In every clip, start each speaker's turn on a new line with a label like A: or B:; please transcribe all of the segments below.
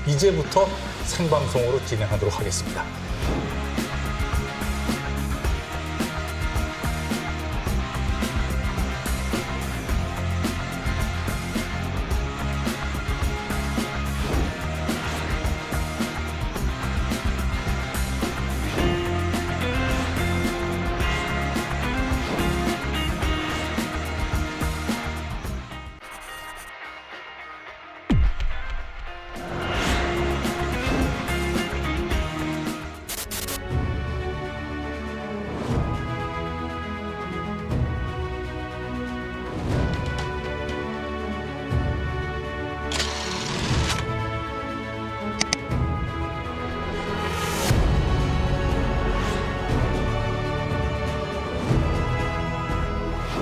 A: 이제부터 생방송으로 진행하도록 하겠습니다.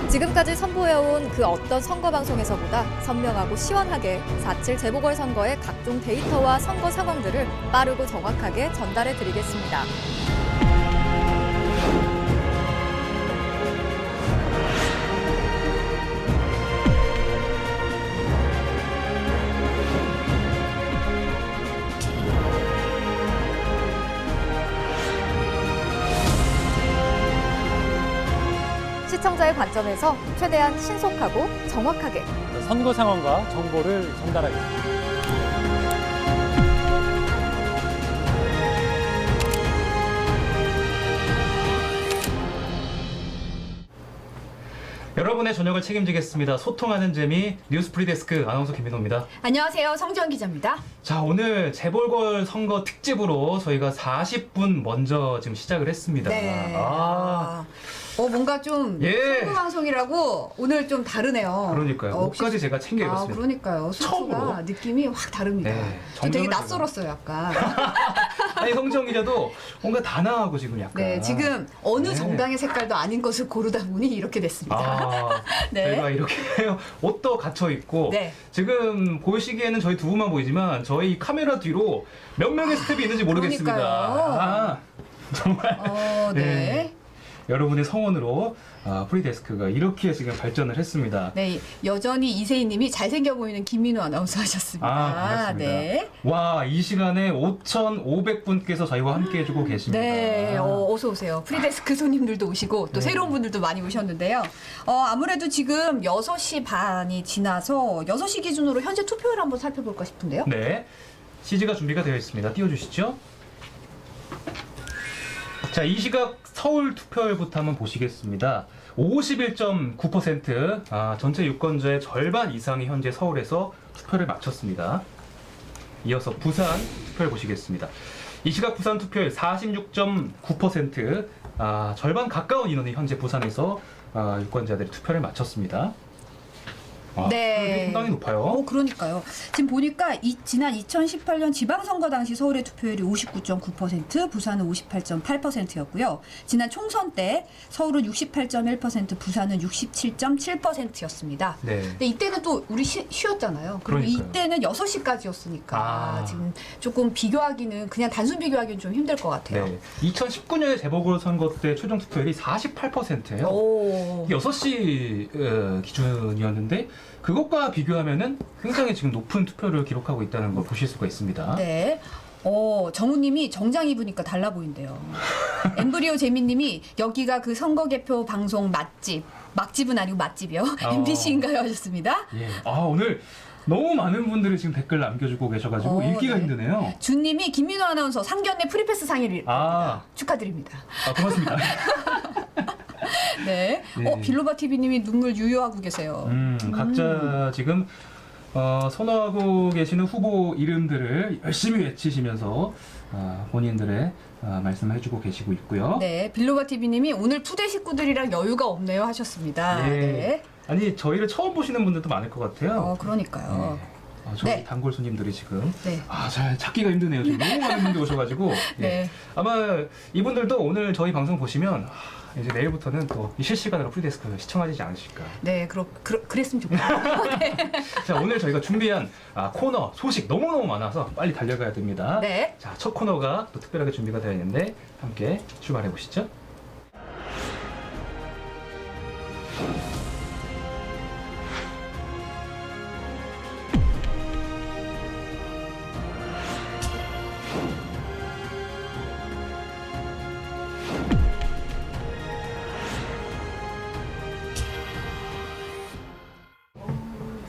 B: 지금까지 선보여온 그 어떤 선거 방송에서보다 선명하고 시원하게 4.7 재보궐선거의 각종 데이터와 선거 상황들을 빠르고 정확하게 전달해 드리겠습니다. 시청자의 관점에서 최대한 신속하고 정확하게
C: 선거 상황과 정보를 전달하겠습니다.
D: 여러분의 저녁을 책임지겠습니다. 소통하는 재미 뉴스 프리데스크 아나운서 김민호입니다.
E: 안녕하세요. 성지연 기자입니다.
D: 자, 오늘 재보궐 선거 특집으로 저희가 40분 먼저 지금 시작을 했습니다.
E: 네. 뭔가 좀
D: 예.
E: 선거 방송이라고 오늘 좀 다르네요.
D: 그러니까요.
E: 혹시-
D: 옷까지 제가 챙겨 입었습니다.
E: 그러니까요.
D: 처음으로.
E: 소스가 느낌이 확 다릅니다.
D: 네,
E: 저 되게
D: 정면을
E: 낯설었어요, 약간.
D: 아니, 성지영 기자도 뭔가 단아하고 지금 약간.
E: 네, 지금 어느
D: 네.
E: 정당의 색깔도 아닌 것을 고르다 보니 이렇게 됐습니다. 네.
D: 저희가 이렇게 옷도 갇혀 있고
E: 네.
D: 지금 보시기에는 저희 두 분만 보이지만 저희 카메라 뒤로 몇 명의 스텝이 있는지 모르겠습니다.
E: 그러니까요.
D: 정말
E: 네.
D: 네. 여러분의 성원으로 프리데스크가 이렇게 지금 발전을 했습니다.
E: 네, 여전히 이세희님이 잘생겨 보이는 김민우 아나운서 하셨습니다.
D: 반갑습니다.
E: 네.
D: 와, 이 시간에 5,500분께서 저희와 함께 해주고 계십니다.
E: 네, 어서 오세요. 프리데스크 손님들도 오시고 또 새로운 분들도 많이 오셨는데요. 아무래도 지금 6시 반이 지나서 6시 기준으로 현재 투표율 한번 살펴볼까 싶은데요.
D: 네, CG가 준비가 되어 있습니다. 띄워주시죠. 자, 이 시각 서울 투표율부터 한번 보시겠습를 51.9%, 전체 유권자의 절반 이상이 현재 서울에서 투표를 마쳤습니다. 이어서 부산 투표를 보시겠습니다. 이 시각 부산 투표율 46.9%, 절반 가까운 인원이 현재 부산에서 유권자들이 투표를 마쳤습니다. 아,
E: 네.
D: 상당히 높아요.
E: 그러니까요. 지금 보니까 지난 2018년 지방선거 당시 서울의 투표율이 59.9%, 부산은 58.8%였고요. 지난 총선 때 서울은 68.1%, 부산은 67.7%였습니다.
D: 네.
E: 근데 이때는 또 우리 쉬었잖아요. 그리고
D: 그러니까요.
E: 이때는 6시까지였으니까
D: 아.
E: 지금 조금 비교하기는 그냥 단순 비교하기는 좀 힘들 것 같아요.
D: 네. 2019년에 재보궐선거 때 최종 투표율이 48%예요.
E: 오.
D: 6시 기준이었는데 그것과 비교하면은 굉장히 지금 높은 투표를 기록하고 있다는 걸 보실 수가 있습니다.
E: 네. 정우님이 정장 입으니까 달라 보인대요. 엠브리오 재민님이 여기가 그 선거 개표 방송 맛집. 막집은 아니고 맛집이요. MBC인가요? 하셨습니다.
D: 예. 오늘 너무 많은 분들이 지금 댓글 남겨주고 계셔가지고 읽기가
E: 네.
D: 힘드네요.
E: 준님이 김민호 아나운서 상견례 프리패스 상의를 축하드립니다.
D: 고맙습니다.
E: 네.
D: 네.
E: 빌로바 TV님이 눈물 유효하고 계세요.
D: 각자 지금 선호하고 계시는 후보 이름들을 열심히 외치시면서 본인들의 말씀을 해주고 계시고 있고요.
E: 네. 빌로바 TV님이 오늘 푸대 식구들이랑 여유가 없네요 하셨습니다.
D: 예.
E: 네.
D: 아니 저희를 처음 보시는 분들도 많을 것 같아요.
E: 그러니까요.
D: 저희
E: 네.
D: 단골 손님들이 지금
E: 네.
D: 잘 찾기가 힘드네요. 지금 너무 많은 분들 오셔가지고
E: 네.
D: 아마 이분들도 오늘 저희 방송 보시면 이제 내일부터는 또 실시간으로 프리데스크 시청하시지 않으실까.
E: 네. 그랬으면 좋겠다.
D: 자, 오늘 저희가 준비한 코너 소식 너무너무 많아서 빨리 달려가야 됩니다.
E: 네.
D: 자, 첫 코너가 또 특별하게 준비가 되어 있는데 함께 출발해 보시죠.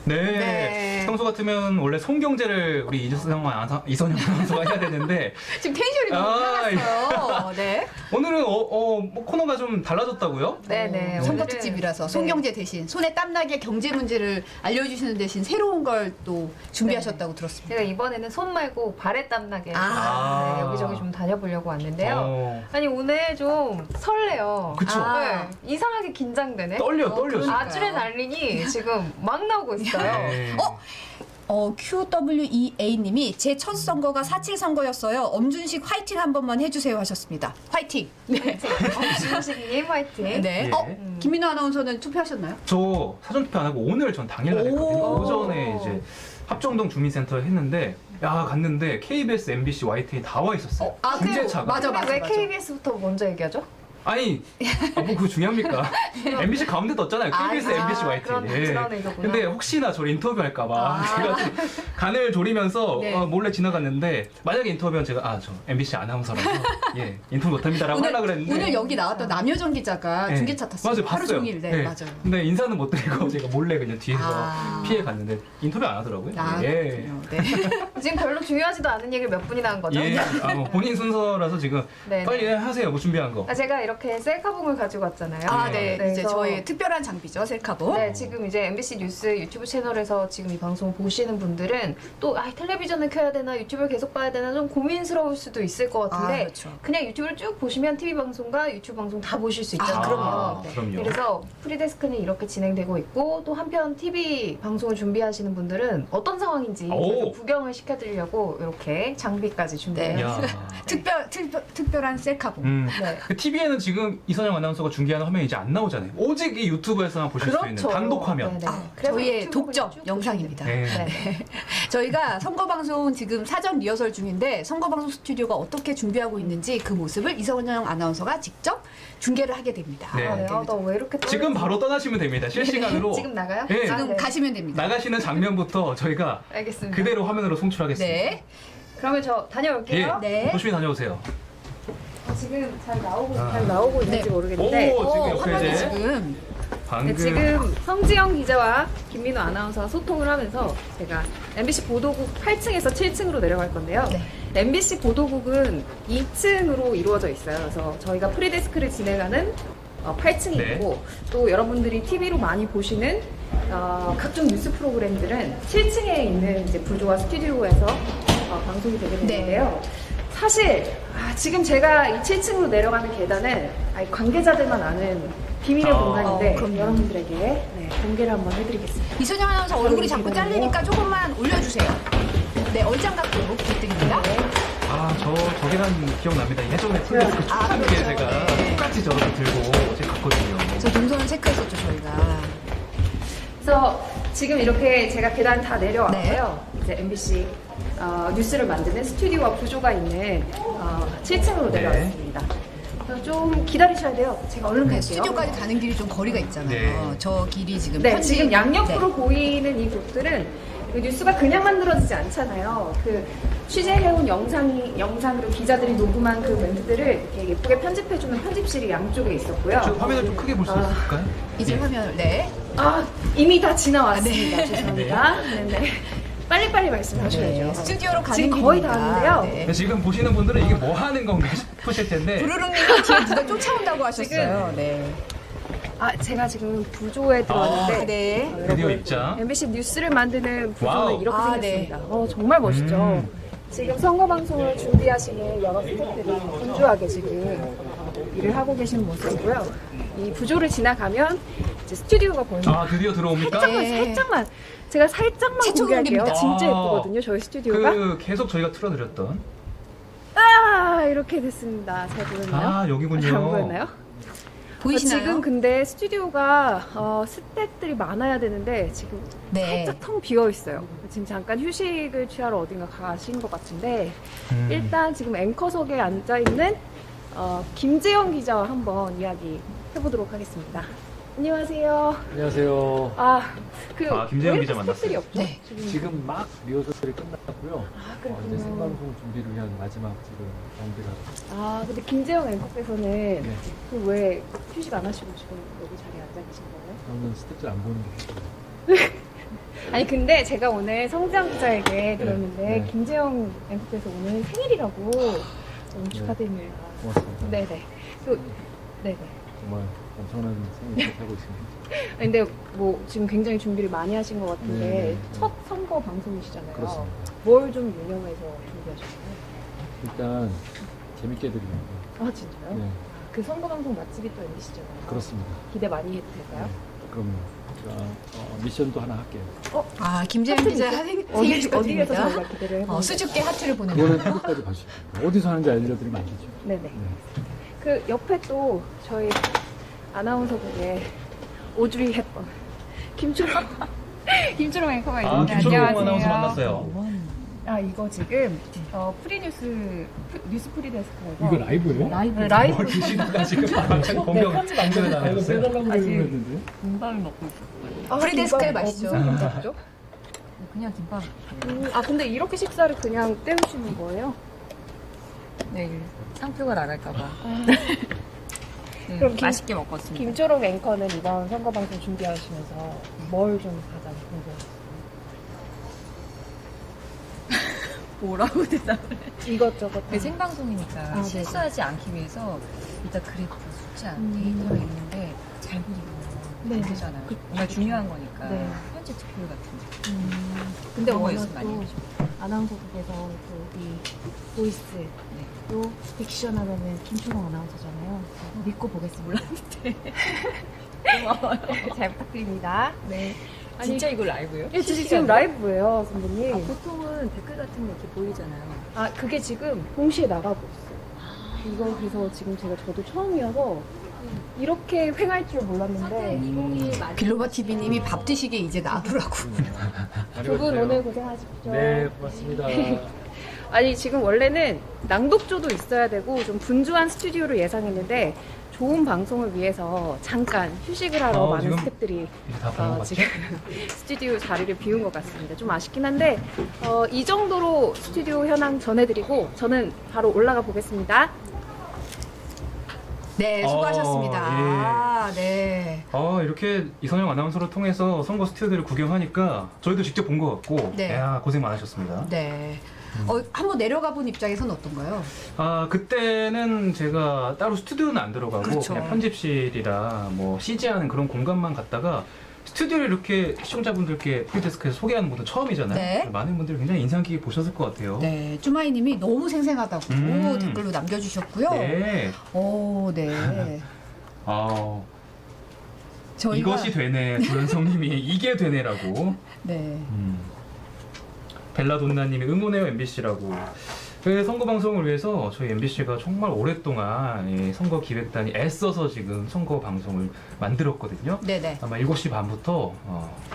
D: 네. 평소 같으면 원래 송경제를 우리 이선영 아나운서가 해야 되는데
E: 지금 텐션이 너무 올라갔어요. 네.
D: 오늘은 뭐 코너가 좀 달라졌다고요?
B: 네네.
E: 선거
B: 오늘은-
E: 특집이라서
B: 네.
E: 송경제 대신 손에 땀나게 경제 문제를 알려주시는 대신 새로운 걸 또 준비하셨다고 들었습니다.
B: 제가 이번에는 손 말고 발에 땀나게
E: 아.
B: 네, 여기저기 좀 다녀보려고 왔는데요.
D: 어,
B: 아니 오늘 좀 설레요.
D: 그쵸.
B: 네, 이상하게 긴장되네.
D: 떨려.
E: 그러니까요.
B: 아주레날린이 지금 막 나오고 있어요.
D: 네.
E: QWEA님이 제 첫 선거가 4.7 선거였어요. 엄준식 화이팅 한 번만 해주세요 하셨습니다. 화이팅! 네.
B: 주식님 화이팅.
E: 네.
D: 네.
E: 김민호 아나운서는 투표하셨나요?
D: 저 사전 투표 안 하고 오늘 전 당일날 했거든요.
E: 오.
D: 오전에 이제 합정동 주민센터에 했는데 갔는데 KBS, MBC, YTN 다 와 있었어요. 중재차가.
E: 맞아.
B: 왜 KBS부터 먼저 얘기하죠?
D: 아니, 뭐 그거 중요합니까? MBC 가운데 떴잖아요. KBS, MBC, YTN.
B: 그런 의도구나.
D: 근데 혹시나 저를 인터뷰할까봐 제가 좀 간을 조리면서
E: 네.
D: 몰래 지나갔는데 만약에 인터뷰하면 제가 저 MBC 아나운서라서 인터뷰 못합니다라고 하려고 그랬는데
E: 오늘 여기 나왔던 남효정 기자가
D: 네.
E: 중계차 탔어요.
D: 맞아요,
E: 하루
D: 봤어요.
E: 종일. 네,
D: 네.
E: 맞아요.
D: 근데 인사는 못 드리고 제가 몰래 그냥 뒤에서
E: 아.
D: 피해 갔는데 인터뷰 안 하더라고요. 예.
E: 그렇군요. 네.
B: 지금 별로 중요하지도 않은 얘기를 몇 분이나 한 거죠?
D: 예. 뭐 본인 순서라서 지금
B: 네.
D: 빨리 하세요. 뭐 준비한 거.
B: 제가 이렇게 셀카봉을 가지고 왔잖아요.
E: 네.
B: 네,
E: 이제
B: 그래서-
E: 저희 특별한 장비죠, 셀카봉.
B: 네, 지금 이제 MBC 뉴스 유튜브 채널에서 지금 이 방송 보시는 분들은 또 텔레비전을 켜야 되나 유튜브를 계속 봐야 되나 좀 고민스러울 수도 있을 것 같은데
E: 그렇죠.
B: 그냥 유튜브를 쭉 보시면 TV 방송과 유튜브 방송 다 보실 수 있잖아요.
E: 그럼요.
B: 네.
D: 그럼요.
B: 그래서 프리데스크는 이렇게 진행되고 있고 또 한편 TV 방송을 준비하시는 분들은 어떤 상황인지
D: 오.
B: 구경을 시켜드리려고 이렇게 장비까지
E: 네.
B: 준비해요.
E: 특별한 셀카봉.
B: 네.
D: TV에는 지금 이선영 아나운서가 중계하는 화면이 이제 안 나오잖아요. 오직 이 유튜브에서만 보실 수 있는 단독 화면.
B: 네네. 그래서
E: 저희의
B: 유튜브
E: 독점
B: 쭉
E: 영상입니다.
D: 네.
B: 보시면 돼요. 네.
E: 저희가 선거방송 지금 사전 리허설 중인데 선거방송 스튜디오가 어떻게 준비하고 있는지 그 모습을 이선영 아나운서가 직접 중계를 하게 됩니다.
D: 네.
B: 네. 나왜 이렇게
D: 지금
B: 떨리지?
D: 바로 떠나시면 됩니다. 실시간으로
B: 지금 나가요?
D: 네.
E: 지금
B: 네.
E: 가시면 됩니다.
D: 나가시는 장면부터 저희가
B: 알겠습니다.
D: 그대로 화면으로 송출하겠습니다.
E: 네.
B: 그러면 저 다녀올게요.
E: 네.
D: 조심히 다녀오세요.
B: 지금 잘 나오고 있는지
E: 네.
B: 모르겠는데.
D: 오, 지금 옆에
E: 화면이
D: 이제
E: 지금
D: 방금
B: 네, 지금 성지영 기자와 김민호 아나운서가 소통을 하면서 제가 MBC 보도국 8층에서 7층으로 내려갈 건데요.
E: 네.
B: MBC 보도국은 2층으로 이루어져 있어요. 그래서 저희가 프리데스크를 진행하는 8층이
D: 네.
B: 있고 또 여러분들이 TV로 많이 보시는 각종 뉴스 프로그램들은 7층에 있는 이제 부조와 스튜디오에서 방송이 되게 되는데요.
F: 사실 지금 제가 이 7층으로 내려가는 계단은 관계자들만 아는 비밀의 공간인데
E: 그럼요.
F: 여러분들에게 공개를 한번 해드리겠습니다.
E: 이선영 아나운서 얼굴이 자꾸 잘리니까 조금만 올려주세요. 네, 얼짱각도로 부탁드립니다.
D: 저 계단 기억납니다. 예전에 프리데스크 초창기에
E: 그렇죠.
D: 제가
E: 네.
D: 똑같이 저렇게 들고 어제 갔거든요.
E: 저 동선을 체크했었죠, 저희가.
F: 그래서 지금 이렇게 제가 계단 다 내려왔고요. 이제 MBC 뉴스를 만드는 스튜디오와 구조가 있는 7층으로
D: 네.
F: 내려왔습니다. 그래서 좀 기다리셔야 돼요. 제가 얼른 갈게요.
E: 스튜디오까지 가는 길이 좀 거리가 있잖아요.
D: 네.
E: 저 길이 지금
F: 네,
E: 편집-
F: 지금 양옆으로
E: 네.
F: 보이는 이 곳들은 그 뉴스가 그냥 만들어지지 않잖아요. 그 취재해온 영상으로 기자들이 녹음한 그 멘트들을 이렇게 예쁘게 편집해주는 편집실이 양쪽에 있었고요.
D: 저 화면을 좀 크게 볼 수 있을까요?
E: 이제 화면 네.
F: 이미 다 지나왔습니다. 죄송합니다. 네네. 빨리빨리 말씀하셔야죠.
E: 네. 스튜디오로 가는
F: 지금 거의
E: 길입니다.
F: 다 왔는데요.
E: 네.
D: 네, 지금 보시는 분들은 이게 뭐 하는 건가 싶으실 텐데
E: 부르릉님이 뒤에 누가 쫓아온다고 하셨어요. 네.
F: 제가 지금 부조에 들어왔는데
E: 네.
D: 드디어 입장.
F: MBC 뉴스를 만드는 부조는
D: 와우.
F: 이렇게
E: 아,
F: 생겼습니다. 정말 멋있죠. 지금 선거 방송을 준비하시는 여러 스태프들이 분주하게 지금 일을 하고 계시는 모습이고요. 이 부조를 지나가면 이제 스튜디오가 보입니다.
D: 드디어 들어옵니까?
F: 살짝만 제가 살짝만
E: 최초
F: 공개할게요.
E: 공개입니다.
F: 진짜 예쁘거든요. 저희 스튜디오가.
D: 계속 저희가 틀어드렸던
F: 이렇게 됐습니다. 잘 보였나요?
D: 여기군요.
F: 잘 보였나요?
E: 보이시나요?
F: 지금 근데 스튜디오가 스태프들이 많아야 되는데 지금
E: 네.
F: 살짝 텅 비어 있어요. 지금 잠깐 휴식을 취하러 어딘가 가신 것 같은데 일단 지금 앵커석에 앉아 있는 김재영 기자와 한번 이야기 해보도록 하겠습니다. 안녕하세요.
C: 안녕하세요.
D: 김재영
F: 왜
D: 기자
F: 스태프들이
D: 만났어요.
F: 없죠?
E: 네.
C: 지금 막 리허설이 끝났고요.
F: 그렇군요.
C: 이제 생방송 준비를 위한 마지막 지금 정비가.
F: 근데 김재영 앵커께서는
C: 네.
F: 왜 휴식 안 하시고 지금 여기 자리에 앉아 계신 거예요?
C: 저는 스태프들 안 보는 게 좋아요.
F: 아니 근데 제가 오늘 성장 기자에게 들었는데
C: 네.
F: 김재영 앵커께서 오늘 생일이라고 너무 축하드립니다.
C: 고맙습니다.
F: 네네. 네네.
C: 정말 엄청난 생일을 하고 있습니다.
F: 근데 뭐 지금 굉장히 준비를 많이 하신 것 같은데
C: 네.
F: 첫 선거 방송이시잖아요.
C: 그렇습니다.
F: 뭘 좀 유념해서 준비하셨나요?
C: 일단 재밌게 드리려고.
F: 진짜요?
C: 네,
F: 그 선거 방송 맛집이 또 MBC잖아요.
C: 그렇습니다.
F: 기대 많이 해도 될까요?
C: 네, 그럼요. 제가 미션도 하나 할게요.
E: 김재현 기자 생일
F: 어디에서
E: 축하드립니다.
F: 저희가 기대를 해보는
E: 수줍게 하트를 보내는
C: 그거는 끝까지 봐주시면 돼요. 어디서 하는지 알려드리면 안 되죠.
F: 네네.
C: 네.
F: 그 옆에 또 저희 아나운서국에 오주리 햇번 김초롱 앵커가 있는데
D: 김초롱
F: 안녕하세요.
D: 아나운서 만났어요.
F: 이거 지금 뉴스 프리데스크에서
C: 이거 라이브예요?
F: 라이브
D: 계시다가 지금 갑자기 본명 방송에 나가셨어요.
C: 빼달라고 그랬는데.
E: 프리데스크에 마시죠.
F: 김밥이죠?
B: 그냥 김밥.
F: 근데 이렇게 식사를 그냥 때우시는 거예요?
B: 내일 상표가 나갈까봐.
F: 그럼
B: 맛있게 먹고 왔습니다.
F: 김초롱 앵커는 이번 선거 방송 준비하시면서 뭘 좀 가장 궁금해요?
B: 뭐라고 대답을 해?
F: 이것저것
B: 그 생방송이니까
F: 네.
B: 실수하지 않기 위해서 일단 그래프 숫자 데이터가 있는데 잘못 읽으면 안 되잖아요. 정말 중요한 거니까
F: 네.
B: 편집 투표 같은 거.
F: 근데
B: 그런 거
F: 워낙
B: 있으면 많이
F: 또
B: 해주죠.
F: 아나운서국에서 또 이 보이스 또 딕션 하면은 김초롱 아나운서잖아요. 믿고 보겠습니다.
B: 고마워요.
F: 잘 부탁드립니다.
B: 네.
F: 아니,
B: 진짜 이거 라이브예요?
F: 예, 지금 라이브예요, 선배님.
B: 보통은 댓글 같은 거 이렇게 보이잖아요.
F: 그게 지금 동시에 나가고 있어요. 이거 그래서 지금 저도 처음이어서 이렇게 횡할 줄 몰랐는데
E: 빌로바 TV님이 밥 드시게 이제 놔두라고.
F: 두 분 오늘 고생하십시오.
C: 네, 고맙습니다.
F: 아니 지금 원래는 낭독조도 있어야 되고 좀 분주한 스튜디오를 예상했는데 좋은 방송을 위해서 잠깐 휴식을 하러 많은
D: 지금
F: 스태프들이
D: 이제 다 본것 같죠?
F: 지금 스튜디오 자리를 비운 것 같습니다. 좀 아쉽긴 한데 이 정도로 스튜디오 현황 전해드리고 저는 바로 올라가 보겠습니다.
E: 네, 수고하셨습니다. 네.
D: 이렇게 이선영 아나운서를 통해서 선거 스튜디오를 구경하니까 저희도 직접 본 것 같고
E: 네.
D: 고생 많으셨습니다.
E: 네. 한번 내려가 본 입장에서는 어떤가요?
D: 그때는 제가 따로 스튜디오는 안 들어가고
E: 그렇죠.
D: 그냥 편집실이라 뭐 CG하는 그런 공간만 갔다가 스튜디오를 이렇게 시청자분들께 프리데스크에서 소개하는 것도 처음이잖아요.
E: 네.
D: 많은 분들이 굉장히 인상 깊게 보셨을 것 같아요.
E: 네, 쭈마이님이 너무 생생하다고 댓글로 남겨주셨고요.
D: 네.
E: 오, 네.
D: 아,
E: 저희가
D: 이것이 되네. 조현성님이 이게 되네라고.
E: 네.
D: 벨라돈나님이 응원해요 MBC라고. 그 선거 방송을 위해서 저희 MBC가 정말 오랫동안 이 선거 기획단이 애써서 지금 선거 방송을 만들었거든요.
E: 네네.
D: 아마 7시 반부터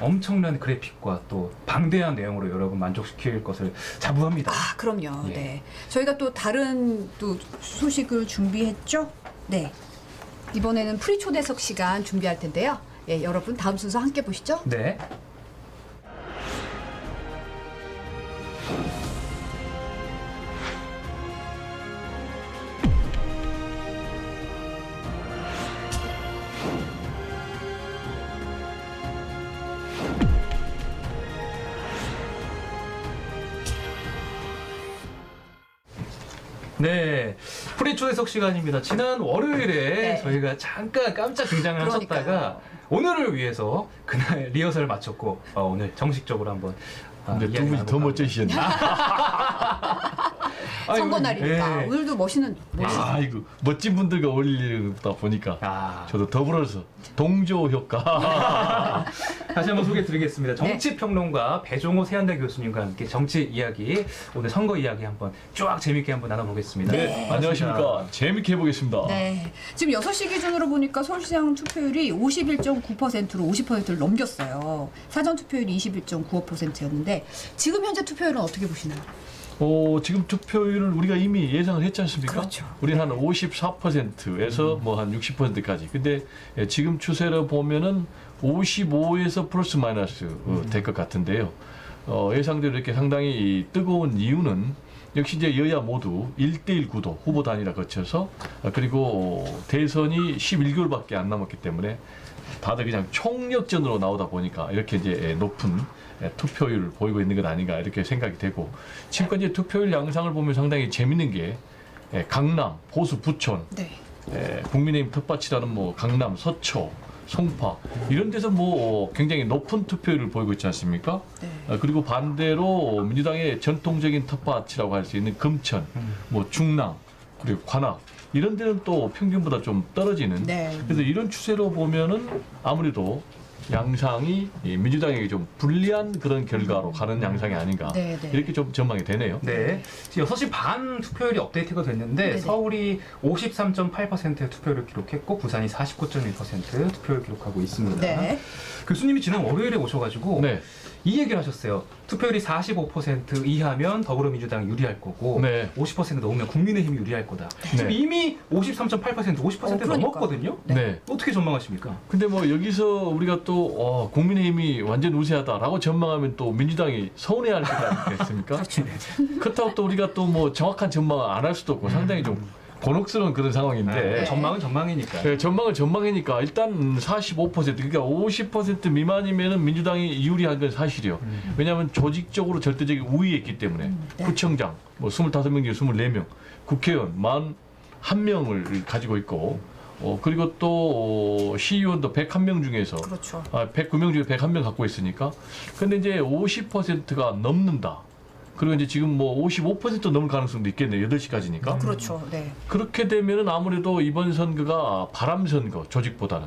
D: 엄청난 그래픽과 또 방대한 내용으로 여러분 만족시킬 것을 자부합니다.
E: 아, 그럼요.
D: 예.
E: 네. 저희가 또 다른 또 소식을 준비했죠? 네. 이번에는 프리 초대석 시간 준비할 텐데요. 예, 여러분 다음 순서 함께 보시죠.
D: 네. 네, 프리 초대석 시간입니다. 지난 월요일에
E: 네.
D: 저희가 잠깐 깜짝 등장을
E: 그러니까요.
D: 하셨다가 오늘을 위해서 그날 리허설을 마쳤고 오늘 정식적으로 한번
G: 근데 두
D: 이야기
G: 분이 더
D: 나눠볼까
G: 멋지시네.
E: 선거 날이니까
D: 예.
E: 오늘도 멋있는
G: 아이고 멋진 분들과 어울리다 보니까
D: 아,
G: 저도 더불어서 동조 효과.
D: 다시 한번 소개해드리겠습니다.
E: 네.
D: 정치평론가 배종호 세한대 교수님과 함께 정치 이야기, 오늘 선거 이야기 한번 쫙 재밌게 한번 나눠보겠습니다.
E: 네.
G: 안녕하십니까. 재밌게 해보겠습니다.
E: 네. 지금 6시 기준으로 보니까 서울시장 투표율이 51.9%로 50%를 넘겼어요. 사전 투표율이 21.95%였는데 지금 현재 투표율은 어떻게 보시나요?
G: 지금 투표율을 우리가 이미 예상을 했지 않습니까?
E: 그렇죠.
G: 우리는 한 54%에서 뭐 한 60%까지. 근데 지금 추세로 보면은 55에서 플러스 마이너스 될 것 같은데요. 예상대로 이렇게 상당히 뜨거운 이유는 역시 이제 여야 모두 1대1 구도 후보 단일화 거쳐서 그리고 대선이 11개월밖에 안 남았기 때문에 다들 그냥 총력전으로 나오다 보니까 이렇게 이제 높은 투표율을 보이고 있는 것 아닌가 이렇게 생각이 되고 지금까지 투표율 양상을 보면 상당히 재밌는 게 강남, 보수, 부천,
E: 네.
G: 국민의힘 텃밭이라는 뭐 강남, 서초, 송파 이런 데서 뭐 굉장히 높은 투표율을 보이고 있지 않습니까?
E: 네.
G: 그리고 반대로 민주당의 전통적인 텃밭이라고 할 수 있는 금천, 뭐 중랑 그리고 관악 이런 데는 또 평균보다 좀 떨어지는.
E: 네.
G: 그래서 이런 추세로 보면은 아무래도 양상이 이 민주당에게 좀 불리한 그런 결과로 가는 양상이 아닌가
E: 네, 네.
G: 이렇게 좀 전망이 되네요.
D: 네. 지금 6시 반 투표율이 업데이트가 됐는데
E: 네네.
D: 서울이 53.8%의 투표율을 기록했고 부산이 49.1% 투표를 기록하고 있습니다.
E: 네.
D: 교수님이 지난 월요일에 오셔가지고
G: 네.
D: 이 얘기를 하셨어요. 투표율이 45% 이하면 더불어민주당이 유리할 거고
G: 네.
D: 50% 넘으면 국민의힘이 유리할 거다. 지금 이미 53.8% 50%
E: 그러니까.
D: 넘었거든요.
G: 네.
D: 어떻게 전망하십니까?
G: 근데 뭐 여기서 우리가 또 국민의힘이 완전 우세하다라고 전망하면 또 민주당이 서운해할 것 아니겠습니까? 그렇다고 또 우리가 또 뭐 정확한 전망을 안 할 수도 없고 상당히 좀 곤혹스러운 그런 상황인데
D: 전망은 전망이니까.
G: 네, 전망이니까 일단 45% 그러니까 50% 미만이면은 민주당이 유리한 건 사실이요. 왜냐하면 조직적으로 절대적인 우위에 있기 때문에
E: 네.
G: 구청장 뭐 25명 중에 24명, 국회의원 41명을 가지고 있고 그리고 또 시의원도 101명 중에서
E: 그렇죠.
G: 109명 중에 101명 갖고 있으니까 근데 이제 50%가 넘는다. 그리고 이제 지금 뭐 55% 넘을 가능성도 있겠네요. 8시까지니까.
E: 그렇죠. 네.
G: 그렇게 되면은 아무래도 이번 선거가 바람 선거 조직보다는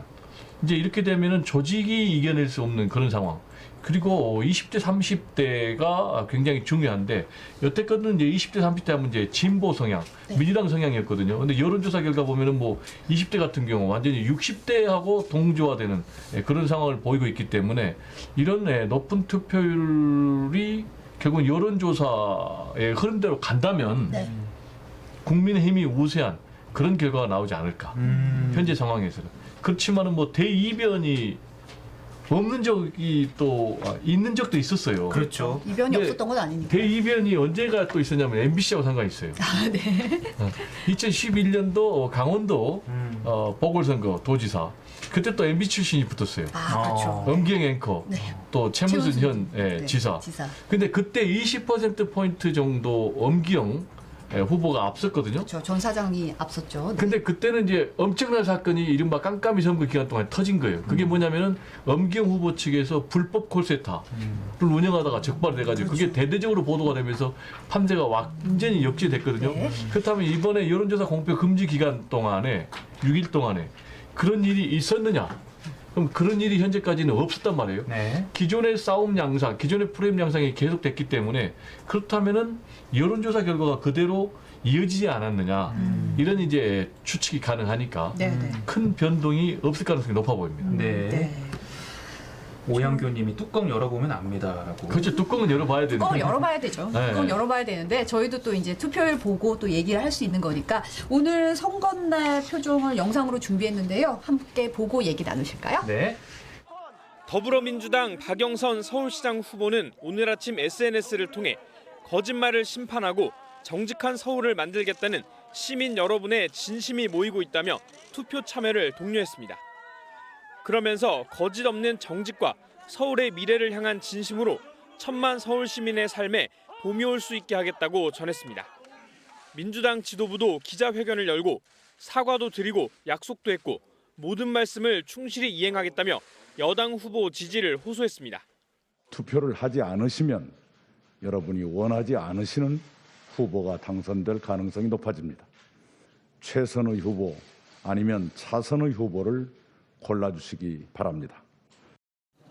G: 이제 이렇게 되면은 조직이 이겨낼 수 없는 그런 상황. 그리고 20대 30대가 굉장히 중요한데 여태껏은 이제 20대 30대 하면 이제 진보 성향, 민주당 성향이었거든요. 근데 여론조사 결과 보면은 뭐 20대 같은 경우 완전히 60대하고 동조화되는 그런 상황을 보이고 있기 때문에 이런 높은 투표율이 결국 여론조사의 흐름대로 간다면
E: 네.
G: 국민의힘이 우세한 그런 결과가 나오지 않을까. 현재 상황에서는. 그렇지만은 뭐 대이변이 없는 적이 또 있는 적도 있었어요.
D: 그렇죠.
E: 이변이
G: 네.
E: 없었던 건 아니니까.
G: 대이변이 언제가 또 있었냐면 MBC하고 상관이 있어요.
E: 아, 네.
G: 2011년도 강원도 보궐선거 도지사 그때 또 MBC 출신이 붙었어요.
E: 아, 그렇죠.
G: 엄기영 앵커,
E: 네.
G: 또 최문순 현
E: 네,
G: 지사.
E: 지사.
G: 근데 그때 20%포인트 정도 엄기영 후보가 앞섰거든요.
E: 전 사장이 앞섰죠. 네.
G: 근데 그때는 이제 엄청난 사건이 이른바 깜깜이 선거 기간 동안 터진 거예요. 그게 뭐냐면은 엄기영 후보 측에서 불법 콜센터를 운영하다가 적발돼가지고 그게 대대적으로 보도가 되면서 판세가 완전히 역지됐거든요.
E: 네.
G: 그렇다면 이번에 여론조사 공표 금지 기간 동안에 6일 동안에 그런 일이 있었느냐? 그럼 그런 일이 현재까지는 없었단 말이에요.
D: 네.
G: 기존의 싸움 양상, 기존의 프레임 양상이 계속됐기 때문에 그렇다면은 여론조사 결과가 그대로 이어지지 않았느냐 이런 이제 추측이 가능하니까
E: 네, 네.
G: 큰 변동이 없을 가능성이 높아 보입니다.
D: 네.
E: 네.
D: 오양교님이 뚜껑 열어보면 압니다라고.
G: 그렇죠. 뚜껑은 열어봐야 되는데.
E: 뚜껑을 열어봐야 되죠.
G: 네.
E: 뚜껑 열어봐야 되는데 저희도 또 이제 투표율 보고 또 얘기를 할 수 있는 거니까 오늘 선거날 표정을 영상으로 준비했는데요. 함께 보고 얘기 나누실까요?
D: 네.
H: 더불어민주당 박영선 서울시장 후보는 오늘 아침 SNS를 통해 거짓말을 심판하고 정직한 서울을 만들겠다는 시민 여러분의 진심이 모이고 있다며 투표 참여를 독려했습니다. 그러면서 거짓 없는 정직과 서울의 미래를 향한 진심으로 1000만 서울 시민의 삶에 봄이 올 수 있게 하겠다고 전했습니다. 민주당 지도부도 기자회견을 열고 사과도 드리고 약속도 했고 모든 말씀을 충실히 이행하겠다며 여당 후보 지지를 호소했습니다.
I: 투표를 하지 않으시면 여러분이 원하지 않으시는 후보가 당선될 가능성이 높아집니다. 최선의 후보 아니면 차선의 후보를 골라주시기 바랍니다.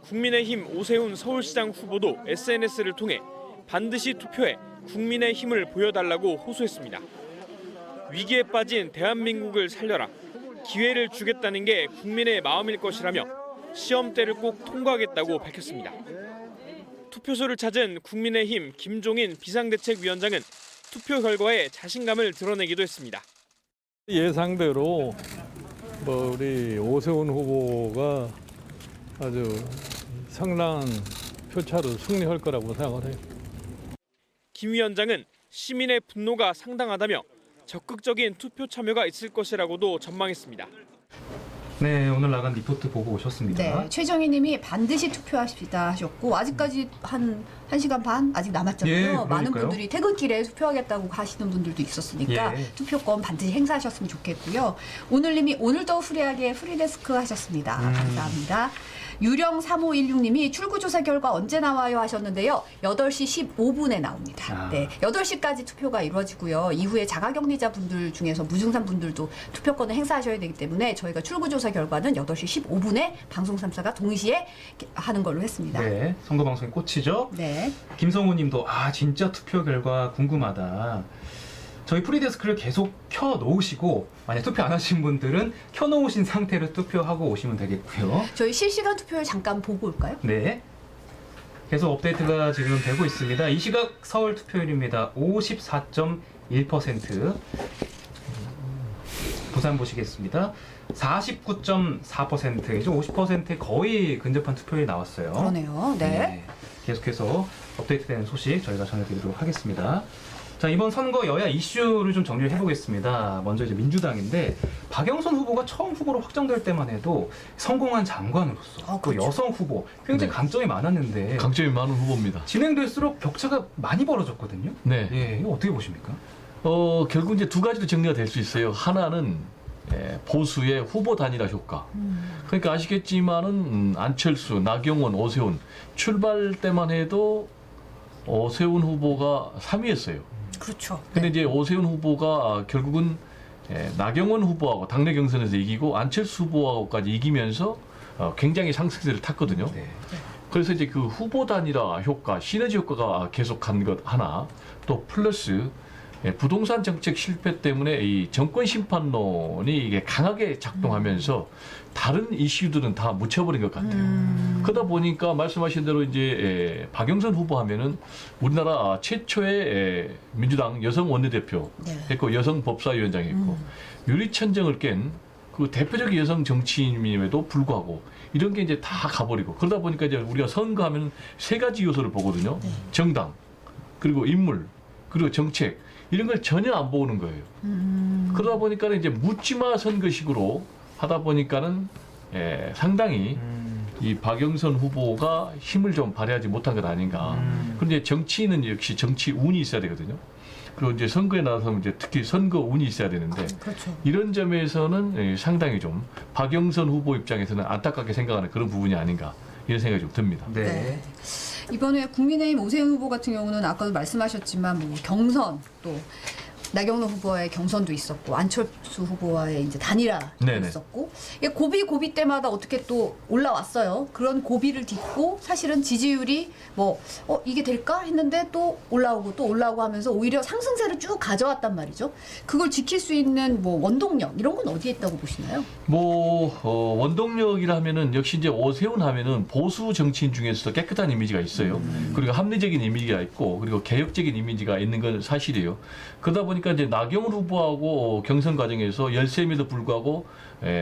H: 국민의힘 오세훈 서울시장 후보도 SNS를 통해 반드시 투표해 국민의 힘을 보여달라고 호소했습니다. 위기에 빠진 대한민국을 살려라. 기회를 주겠다는 게 국민의 마음일 것이라며 시험대를 꼭 통과하겠다고 밝혔습니다. 투표소를 찾은 국민의힘 김종인 비상대책위원장은 투표 결과에 자신감을 드러내기도 했습니다.
J: 예상대로 우리 오세훈 후보가 아주 상당한 표차로 승리할 거라고 생각을 해요.
H: 김 위원장은 시민의 분노가 상당하다며 적극적인 투표 참여가 있을 것이라고도 전망했습니다.
D: 네, 오늘 나간 리포트 보고 오셨습니다.
E: 네, 최정희 님이 반드시 투표하십시다 하셨고 아직까지 한 1시간 반 아직 남았잖아요.
D: 예,
E: 많은
D: 그러니까요.
E: 분들이 퇴근길에 투표하겠다고 하시는 분들도 있었으니까
D: 예.
E: 투표권 반드시 행사하셨으면 좋겠고요. 오늘 님이 오늘도 프리하게 프리데스크 하셨습니다. 감사합니다. 유령 3516님이 출구조사 결과 언제 나와요 하셨는데요. 8시 15분에 나옵니다. 네, 8시까지 투표가 이루어지고요. 이후에 자가격리자 분들 중에서 무증상 분들도 투표권을 행사하셔야 되기 때문에 저희가 출구조사 결과는 8시 15분에 방송 3사가 동시에 하는 걸로 했습니다.
D: 네, 선거 방송의 꽃이죠.
E: 네.
D: 김성우님도 진짜 투표 결과 궁금하다. 저희 프리데스크를 계속 켜놓으시고 만약 투표 안 하신 분들은 켜놓으신 상태로 투표하고 오시면 되겠고요.
E: 저희 실시간 투표를 잠깐 보고 올까요?
D: 네. 계속 업데이트가 지금 되고 있습니다. 이 시각 서울 투표율입니다. 54.1%. 부산 보시겠습니다. 49.4%. 이제 50%에 거의 근접한 투표율이 나왔어요.
E: 그러네요. 네.
D: 계속해서 업데이트되는 소식 저희가 전해드리도록 하겠습니다. 자, 이번 선거 여야 이슈를 좀 정리를 해보겠습니다. 먼저 이제 민주당인데 박영선 후보가 처음 후보로 확정될 때만 해도 성공한 장관으로서
E: 그렇죠.
D: 또 여성 후보 굉장히 강점이 많았는데
G: 강점이 많은 후보입니다.
D: 진행될수록 격차가 많이 벌어졌거든요.
G: 네.
D: 예, 이거 어떻게 보십니까?
G: 결국 이제 두 가지로 정리가 될 수 있어요. 하나는 보수의 후보 단일화 효과. 그러니까 아시겠지만은 안철수, 나경원, 오세훈 출발 때만 해도 오세훈 후보가 3위였어요.
E: 그렇죠.
G: 근데 이제 오세훈 후보가 결국은 나경원 후보하고 당내 경선에서 이기고 안철수 후보하고까지 이기면서 굉장히 상승세를 탔거든요.
D: 네.
G: 그래서 이제 그 후보 단일화 효과, 시너지 효과가 계속한 것 하나, 또 플러스 부동산 정책 실패 때문에 이 정권 심판론이 이게 강하게 작동하면서 다른 이슈들은 다 묻혀버린 것 같아요. 그러다 보니까 말씀하신 대로 이제 박영선 후보 하면은 우리나라 최초의 민주당 여성 원내대표 했고 여성 법사위원장 했고 유리천정을 깬 그 대표적인 여성 정치인임에도 불구하고 이런 게 이제 다 가버리고 그러다 보니까 이제 우리가 선거하면 세 가지 요소를 보거든요. 정당, 그리고 인물, 그리고 정책 이런 걸 전혀 안 보는 거예요. 그러다 보니까 이제 묻지마 선거식으로 하다 보니까는 상당히 이 박영선 후보가 힘을 좀 발휘하지 못한 것 아닌가. 그런데 정치인은 역시 정치 운이 있어야 되거든요. 그리고 이제 선거에 나서면 이제 특히 선거 운이 있어야 되는데
E: 그렇죠.
G: 이런 점에서는 상당히 좀 박영선 후보 입장에서는 안타깝게 생각하는 그런 부분이 아닌가 이런 생각이 좀 듭니다.
E: 네. 이번에 국민의힘 오세훈 후보 같은 경우는 아까도 말씀하셨지만 뭐 경선 또 나경원 후보와의 경선도 있었고 안철수 후보와의 이제 단일화도
G: 네네.
E: 있었고 이게 고비 때마다 어떻게 또 올라왔어요. 그런 고비를 딛고 사실은 지지율이 뭐 이게 될까 했는데 또 올라오고 하면서 오히려 상승세를 쭉 가져왔단 말이죠. 그걸 지킬 수 있는 뭐 원동력 이런 건 어디에 있다고 보시나요?
G: 원동력이라 하면은 역시 이제 오세훈 하면은 보수 정치인 중에서도 깨끗한 이미지가 있어요. 그리고 합리적인 이미지가 있고 그리고 개혁적인 이미지가 있는 건 사실이에요. 그러다 보니까 이제 나경원 후보하고 경선 과정에서 열세임에도 불구하고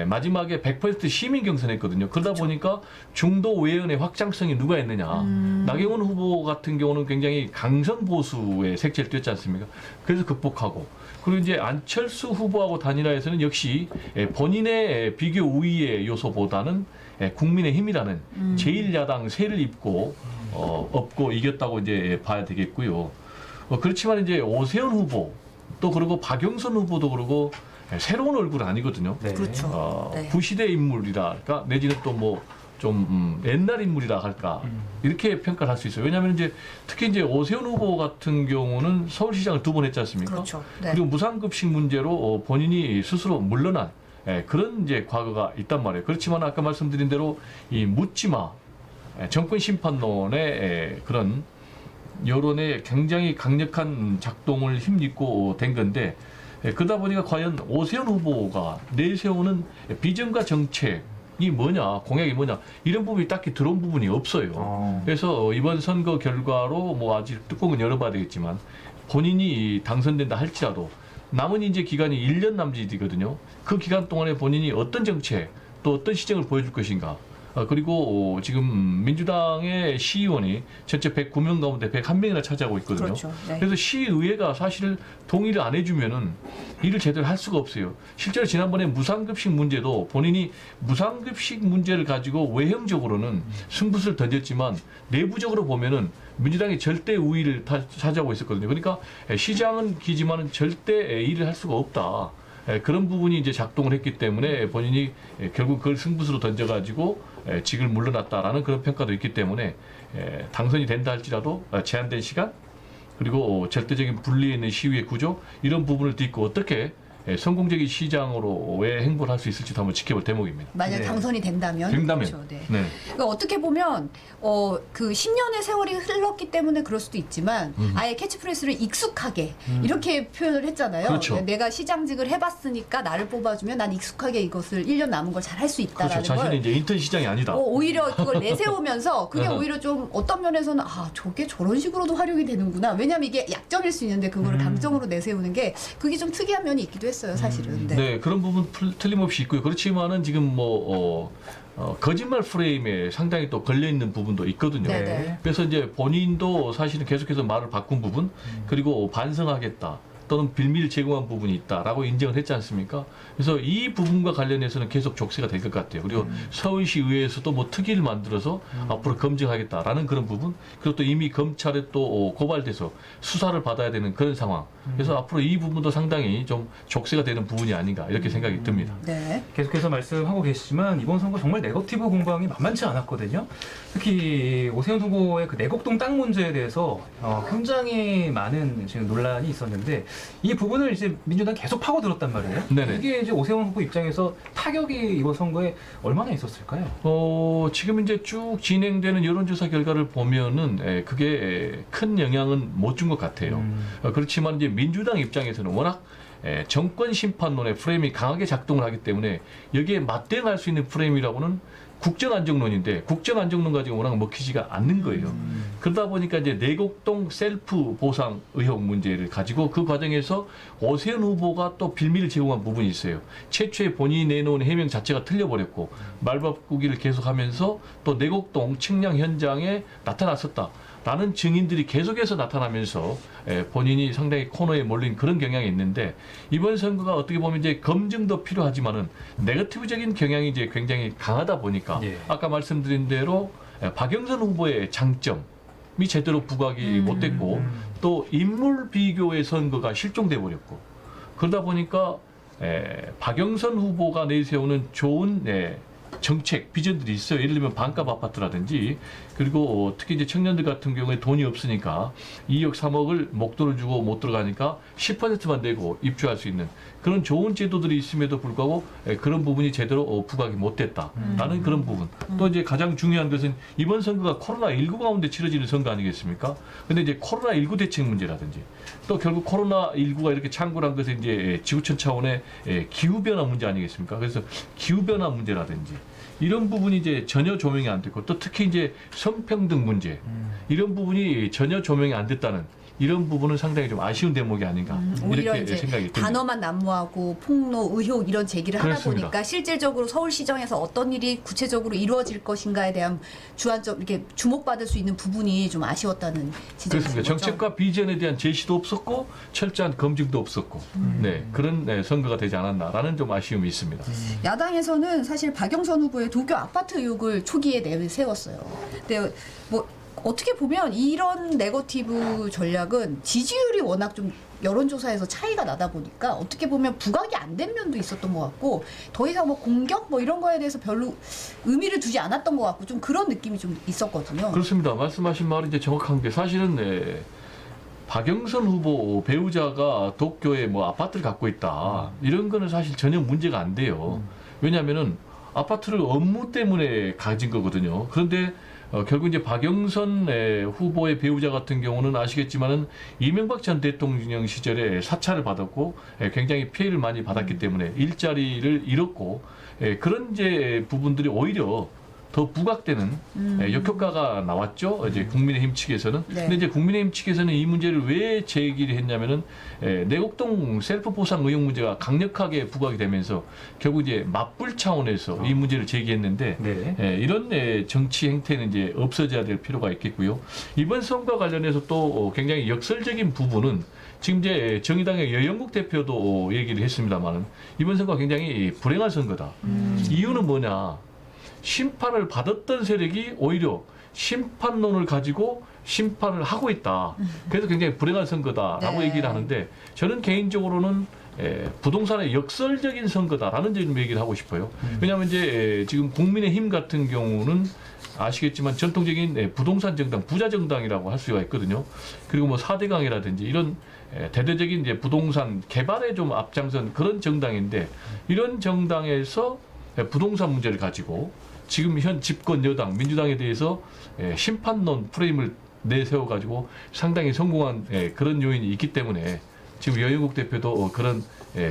G: 마지막에 100% 시민 경선했거든요. 그러다 보니까 중도 외연의 확장성이 누가 있느냐. 나경원 후보 같은 경우는 굉장히 강성 보수의 색채를 띄었지 않습니까? 그래서 극복하고 그리고 이제 안철수 후보하고 단일화에서는 역시 본인의 비교 우위의 요소보다는 국민의힘이라는 제1야당 세를 입고 업고 이겼다고 이제 봐야 되겠고요. 그렇지만 이제 오세훈 후보 또 그리고 박영선 후보도 그러고 새로운 얼굴은 아니거든요.
D: 네.
E: 그렇죠. 네.
G: 구시대 인물이라 할까 내지는 또 뭐 좀 옛날 인물이라 할까 이렇게 평가를 할 수 있어요. 왜냐하면 이제 특히 이제 오세훈 후보 같은 경우는 서울시장을 2번 했지 않습니까?
E: 그렇죠. 네.
G: 그리고 무상급식 문제로 본인이 스스로 물러난 그런 이제 과거가 있단 말이에요. 그렇지만 아까 말씀드린 대로 이 묻지마 정권 심판론의 그런 여론에 굉장히 강력한 작동을 힘입고 된 건데 그러다 보니까 과연 오세훈 후보가 내세우는 비전과 정책이 뭐냐 공약이 뭐냐 이런 부분이 딱히 들어온 부분이 없어요. 그래서 이번 선거 결과로 뭐 아직 뚜껑은 열어봐야 되겠지만 본인이 당선된다 할지라도 남은 이제 기간이 1년 남짓이거든요. 그 기간 동안에 본인이 어떤 정책 또 어떤 시정을 보여줄 것인가. 그리고 지금 민주당의 시의원이 전체 109명 가운데 101명이나 차지하고 있거든요.
E: 그렇죠. 네.
G: 그래서 시의회가 사실 동의를 안 해주면은 일을 제대로 할 수가 없어요. 실제로 지난번에 무상급식 문제도 본인이 무상급식 문제를 가지고 외형적으로는 승부수를 던졌지만 내부적으로 보면은 민주당이 절대 우위를 차지하고 있었거든요. 그러니까 시장은 기지만은 절대 일을 할 수가 없다. 그런 부분이 이제 작동을 했기 때문에 본인이 결국 그걸 승부수로 던져가지고 직을 물러났다라는 그런 평가도 있기 때문에 당선이 된다 할지라도 제한된 시간 그리고 절대적인 분리에 있는 시위의 구조 이런 부분을 딛고 어떻게 성공적인 시장으로의 행보를 할 수 있을지도 한번 지켜볼 대목입니다.
E: 만약
D: 네.
E: 당선이 된다면. 그렇죠. 네.
G: 네.
E: 그러니까 어떻게 보면 그 10년의 세월이 흘렀기 때문에 그럴 수도 있지만 아예 캐치프레이스를 익숙하게 이렇게 표현을 했잖아요.
G: 그렇죠.
E: 내가 시장직을 해봤으니까 나를 뽑아주면 난 익숙하게 이것을 1년 남은 걸 잘 할 수 있다라는
G: 그렇죠. 자신은
E: 걸
G: 이제 인턴 시장이 아니다.
E: 오히려 그걸 내세우면서 그게
G: 어허.
E: 오히려 좀 어떤 면에서는 저게 저런 식으로도 활용이 되는구나. 왜냐하면 이게 약점일 수 있는데 그거를 강점으로 내세우는 게 그게 좀 특이한 면이 있기도 했어요. 사실은.
G: 네, 그런 부분 틀림없이 있고요. 그렇지만은 지금 거짓말 프레임에 상당히 또 걸려 있는 부분도 있거든요.
E: 네네.
G: 그래서 이제 본인도 사실은 계속해서 말을 바꾼 부분, 그리고 반성하겠다. 또는 빌미를 제공한 부분이 있다라고 인정을 했지 않습니까? 그래서 이 부분과 관련해서는 계속 족쇄가 될 것 같아요. 그리고 서울시 의회에서도 뭐 특위를 만들어서 앞으로 검증하겠다라는 그런 부분, 그리고 또 이미 검찰에 또 고발돼서 수사를 받아야 되는 그런 상황. 그래서 앞으로 이 부분도 상당히 좀 족쇄가 되는 부분이 아닌가 이렇게 생각이 듭니다.
E: 네.
D: 계속해서 말씀하고 계시지만 이번 선거 정말 네거티브 공방이 만만치 않았거든요. 특히 오세훈 후보의 그 내곡동 땅 문제에 대해서 굉장히 많은 지금 논란이 있었는데 이 부분을 이제 민주당 계속 파고들었단 말이에요.
G: 네네.
D: 이게 이제 오세훈 후보 입장에서 타격이 이번 선거에 얼마나 있었을까요?
G: 지금 이제 쭉 진행되는 여론조사 결과를 보면은 그게 큰 영향은 못 준 것 같아요. 그렇지만 이제 민주당 입장에서는 워낙 정권 심판론의 프레임이 강하게 작동을 하기 때문에 여기에 맞대응할 수 있는 프레임이라고는 국정안정론인데 국정안정론 가지고 워낙 먹히지가 않는 거예요. 그러다 보니까 이제 내곡동 셀프 보상 의혹 문제를 가지고 그 과정에서 오세훈 후보가 또 빌미를 제공한 부분이 있어요. 최초에 본인이 내놓은 해명 자체가 틀려버렸고 말바꾸기를 계속하면서 또 내곡동 측량 현장에 나타났었다. 라는 증인들이 계속해서 나타나면서 본인이 상당히 코너에 몰린 그런 경향이 있는데 이번 선거가 어떻게 보면 이제 검증도 필요하지만은 네거티브적인 경향이 이제 굉장히 강하다 보니까 않습니까?
D: 예.
G: 아까 말씀드린 대로 박영선 후보의 장점이 제대로 부각이 못됐고 또 인물 비교의 선거가 실종돼 버렸고 그러다 보니까 박영선 후보가 내세우는 좋은 정책, 비전들이 있어요. 예를 들면 반값 아파트라든지 그리고 특히 이제 청년들 같은 경우에 돈이 없으니까 2억, 3억을 목돈을 주고 못 들어가니까 10%만 내고 입주할 수 있는 그런 좋은 제도들이 있음에도 불구하고 그런 부분이 제대로 부각이 못 됐다라는 그런 부분. 또 이제 가장 중요한 것은 이번 선거가 코로나19 가운데 치러지는 선거 아니겠습니까? 근데 이제 코로나19 대책 문제라든지 또 결국 코로나19가 이렇게 창궐한 것은 이제 지구촌 차원의 기후변화 문제 아니겠습니까? 그래서 기후변화 문제라든지 이런 부분이 이제 전혀 조명이 안 됐고 또 특히 이제 성평등 문제 이런 부분이 전혀 조명이 안 됐다는 이런 부분은 상당히 좀 아쉬운 대목이 아닌가
E: 오히려
G: 이렇게
E: 이제
G: 생각이 듭니다.
E: 단어만 난무하고 폭로, 의혹 이런 제기를 하다
G: 그렇습니다.
E: 보니까 실질적으로 서울시정에서 어떤 일이 구체적으로 이루어질 것인가에 대한 주안점 이렇게 주목받을 수 있는 부분이 좀 아쉬웠다는 지적이신
G: 그렇습니다.
E: 거죠.
G: 정책과 비전에 대한 제시도 없었고 철저한 검증도 없었고 네, 그런 선거가 되지 않았나라는 좀 아쉬움이 있습니다.
E: 야당에서는 사실 박영선 후보의 도쿄 아파트 의혹을 초기에 내세웠어요. 근데 뭐 어떻게 보면 이런 네거티브 전략은 지지율이 워낙 좀 여론조사에서 차이가 나다 보니까 어떻게 보면 부각이 안 된 면도 있었던 것 같고 더 이상 뭐 공격 뭐 이런 거에 대해서 별로 의미를 두지 않았던 것 같고 좀 그런 느낌이 좀 있었거든요.
G: 그렇습니다. 말씀하신 말이 이제 정확한 게 사실은 박영선 후보 배우자가 도쿄에 뭐 아파트를 갖고 있다 이런 거는 사실 전혀 문제가 안 돼요. 왜냐하면은 아파트를 업무 때문에 가진 거거든요. 그런데 결국 이제 박영선 후보의 배우자 같은 경우는 아시겠지만은 이명박 전 대통령 시절에 사찰을 받았고 굉장히 피해를 많이 받았기 때문에 일자리를 잃었고 그런 이제 부분들이 오히려 더 부각되는 역효과가 나왔죠. 이제 국민의힘 측에서는.
E: 네.
G: 근데 이제 국민의힘 측에서는 이 문제를 왜 제기를 했냐면은 내곡동 셀프 보상 의혹 문제가 강력하게 부각이 되면서 결국 이제 맞불 차원에서 이 문제를 제기했는데
D: 네.
G: 이런 정치 행태는 이제 없어져야 될 필요가 있겠고요. 이번 선거와 관련해서 또 굉장히 역설적인 부분은 지금 이제 정의당의 여영국 대표도 얘기를 했습니다만은 이번 선거가 굉장히 불행한 선거다. 이유는 뭐냐? 심판을 받았던 세력이 오히려 심판론을 가지고 심판을 하고 있다. 그래서 굉장히 불행한 선거다라고
E: 네.
G: 얘기를 하는데 저는 개인적으로는 부동산의 역설적인 선거다라는 점 얘기를 하고 싶어요. 왜냐하면 이제 지금 국민의힘 같은 경우는 아시겠지만 전통적인 부동산 정당, 부자 정당이라고 할 수가 있거든요. 그리고 뭐 4대강이라든지 이런 대대적인 이제 부동산 개발에 좀 앞장선 그런 정당인데 이런 정당에서 부동산 문제를 가지고 지금 현 집권 여당 민주당에 대해서 심판론 프레임을 내세워 가지고 상당히 성공한 그런 요인이 있기 때문에 지금 여영국 대표도 그런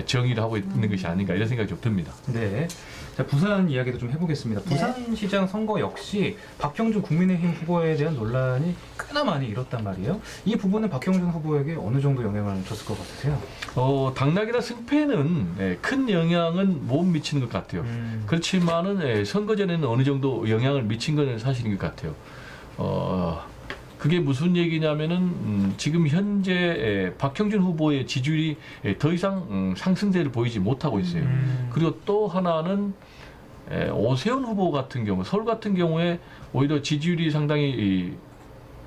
G: 정의를 하고 있는 것이 아닌가 이런 생각이 좀 듭니다.
D: 네. 자, 부산 이야기도 좀 해보겠습니다. 부산시장 선거 역시 박형준 국민의힘 후보에 대한 논란이 꽤나 많이 일었단 말이에요. 이 부분은 박형준 후보에게 어느 정도 영향을 줬을 것 같으세요?
G: 당락이나 승패는 큰 영향은 못 미치는 것 같아요. 그렇지만은 선거 전에는 어느 정도 영향을 미친 것은 사실인 것 같아요. 그게 무슨 얘기냐면은 지금 현재 박형준 후보의 지지율이 더 이상 상승세를 보이지 못하고 있어요. 그리고 또 하나는 오세훈 후보 같은 경우, 서울 같은 경우에 오히려 지지율이 상당히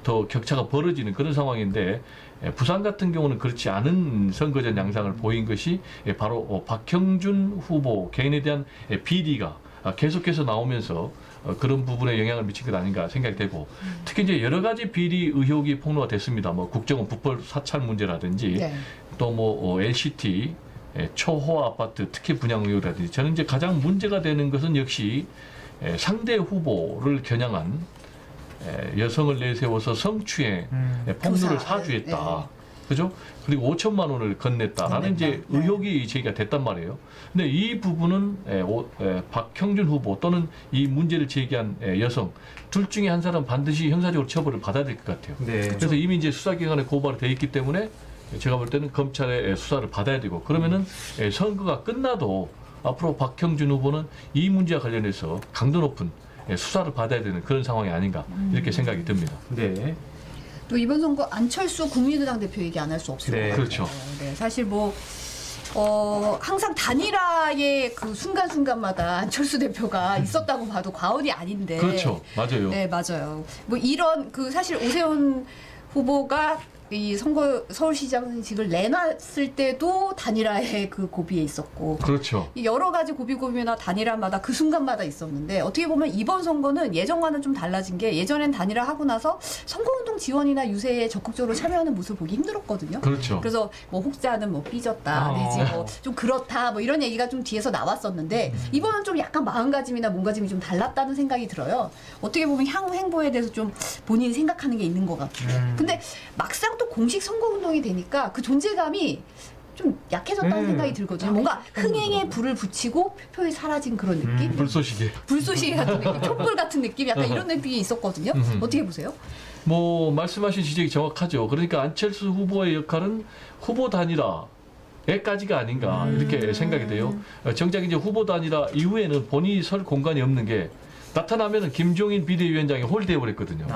G: 더 격차가 벌어지는 그런 상황인데 부산 같은 경우는 그렇지 않은 선거전 양상을 보인 것이 바로 박형준 후보 개인에 대한 비리가 계속해서 나오면서 그런 부분에 영향을 미친 것 아닌가 생각이 되고 특히 이제 여러 가지 비리 의혹이 폭로가 됐습니다. 뭐 국정원 부펄 사찰 문제라든지 또 뭐 LCT 초호 아파트 특히 분양 의혹이라든지 저는 이제 가장 문제가 되는 것은 역시 상대 후보를 겨냥한 여성을 내세워서 성추행 폭로를 사주했다. 그죠? 그리고 5천만 원을 건넸다라는 이제 의혹이 제기가 됐단 말이에요. 근데 이 부분은 박형준 후보 또는 이 문제를 제기한 여성 둘 중에 한 사람 반드시 형사적으로 처벌을 받아야 될 것 같아요.
D: 네.
G: 그래서 이미 이제 수사기관에 고발이 돼 있기 때문에 제가 볼 때는 검찰의 수사를 받아야 되고 그러면은 선거가 끝나도 앞으로 박형준 후보는 이 문제와 관련해서 강도 높은 수사를 받아야 되는 그런 상황이 아닌가 이렇게 생각이 듭니다.
D: 네.
E: 또 이번 선거 안철수 국민의당 대표 얘기 안 할 수 없을 것 같아요.
G: 그렇죠.
E: 네, 사실 뭐 항상 단일화의 그 순간순간마다 안철수 대표가 있었다고 봐도 과언이 아닌데.
G: 그렇죠. 맞아요.
E: 네, 맞아요. 뭐 이런 그 사실 오세훈 후보가 이 서울시장직을 내놨을 때도 단일화의 그 고비에 있었고.
G: 그렇죠.
E: 이 여러 가지 고비고비나 단일화마다 그 순간마다 있었는데 어떻게 보면 이번 선거는 예전과는 좀 달라진 게 예전엔 단일화하고 나서 선거운동 지원이나 유세에 적극적으로 참여하는 모습을 보기 힘들었거든요.
G: 그렇죠.
E: 그래서 뭐 혹자는 뭐 삐졌다 내지 뭐 좀 그렇다 뭐 이런 얘기가 좀 뒤에서 나왔었는데 이번은 좀 약간 마음가짐이나 몸가짐이 좀 달랐다는 생각이 들어요. 어떻게 보면 향후 행보에 대해서 좀 본인이 생각하는 게 있는 것 같고. 근데 막상 또 공식 선거운동이 되니까 그 존재감이 좀 약해졌다는 생각이 들거든요. 뭔가 흥행에 불을 붙이고 표표에 사라진 그런 느낌?
G: 불쏘시개.
E: 불쏘시개 같은 느낌, 촛불 같은 느낌, 약간 이런 느낌이 있었거든요. 어떻게 보세요?
G: 뭐 말씀하신 지적이 정확하죠. 그러니까 안철수 후보의 역할은 후보 단일화에까지가 아닌가 이렇게 생각이 돼요. 정작 이제 후보 단일화 이후에는 본인이 설 공간이 없는 게 나타나면은 김종인 비대위원장이 홀대해 버렸거든요.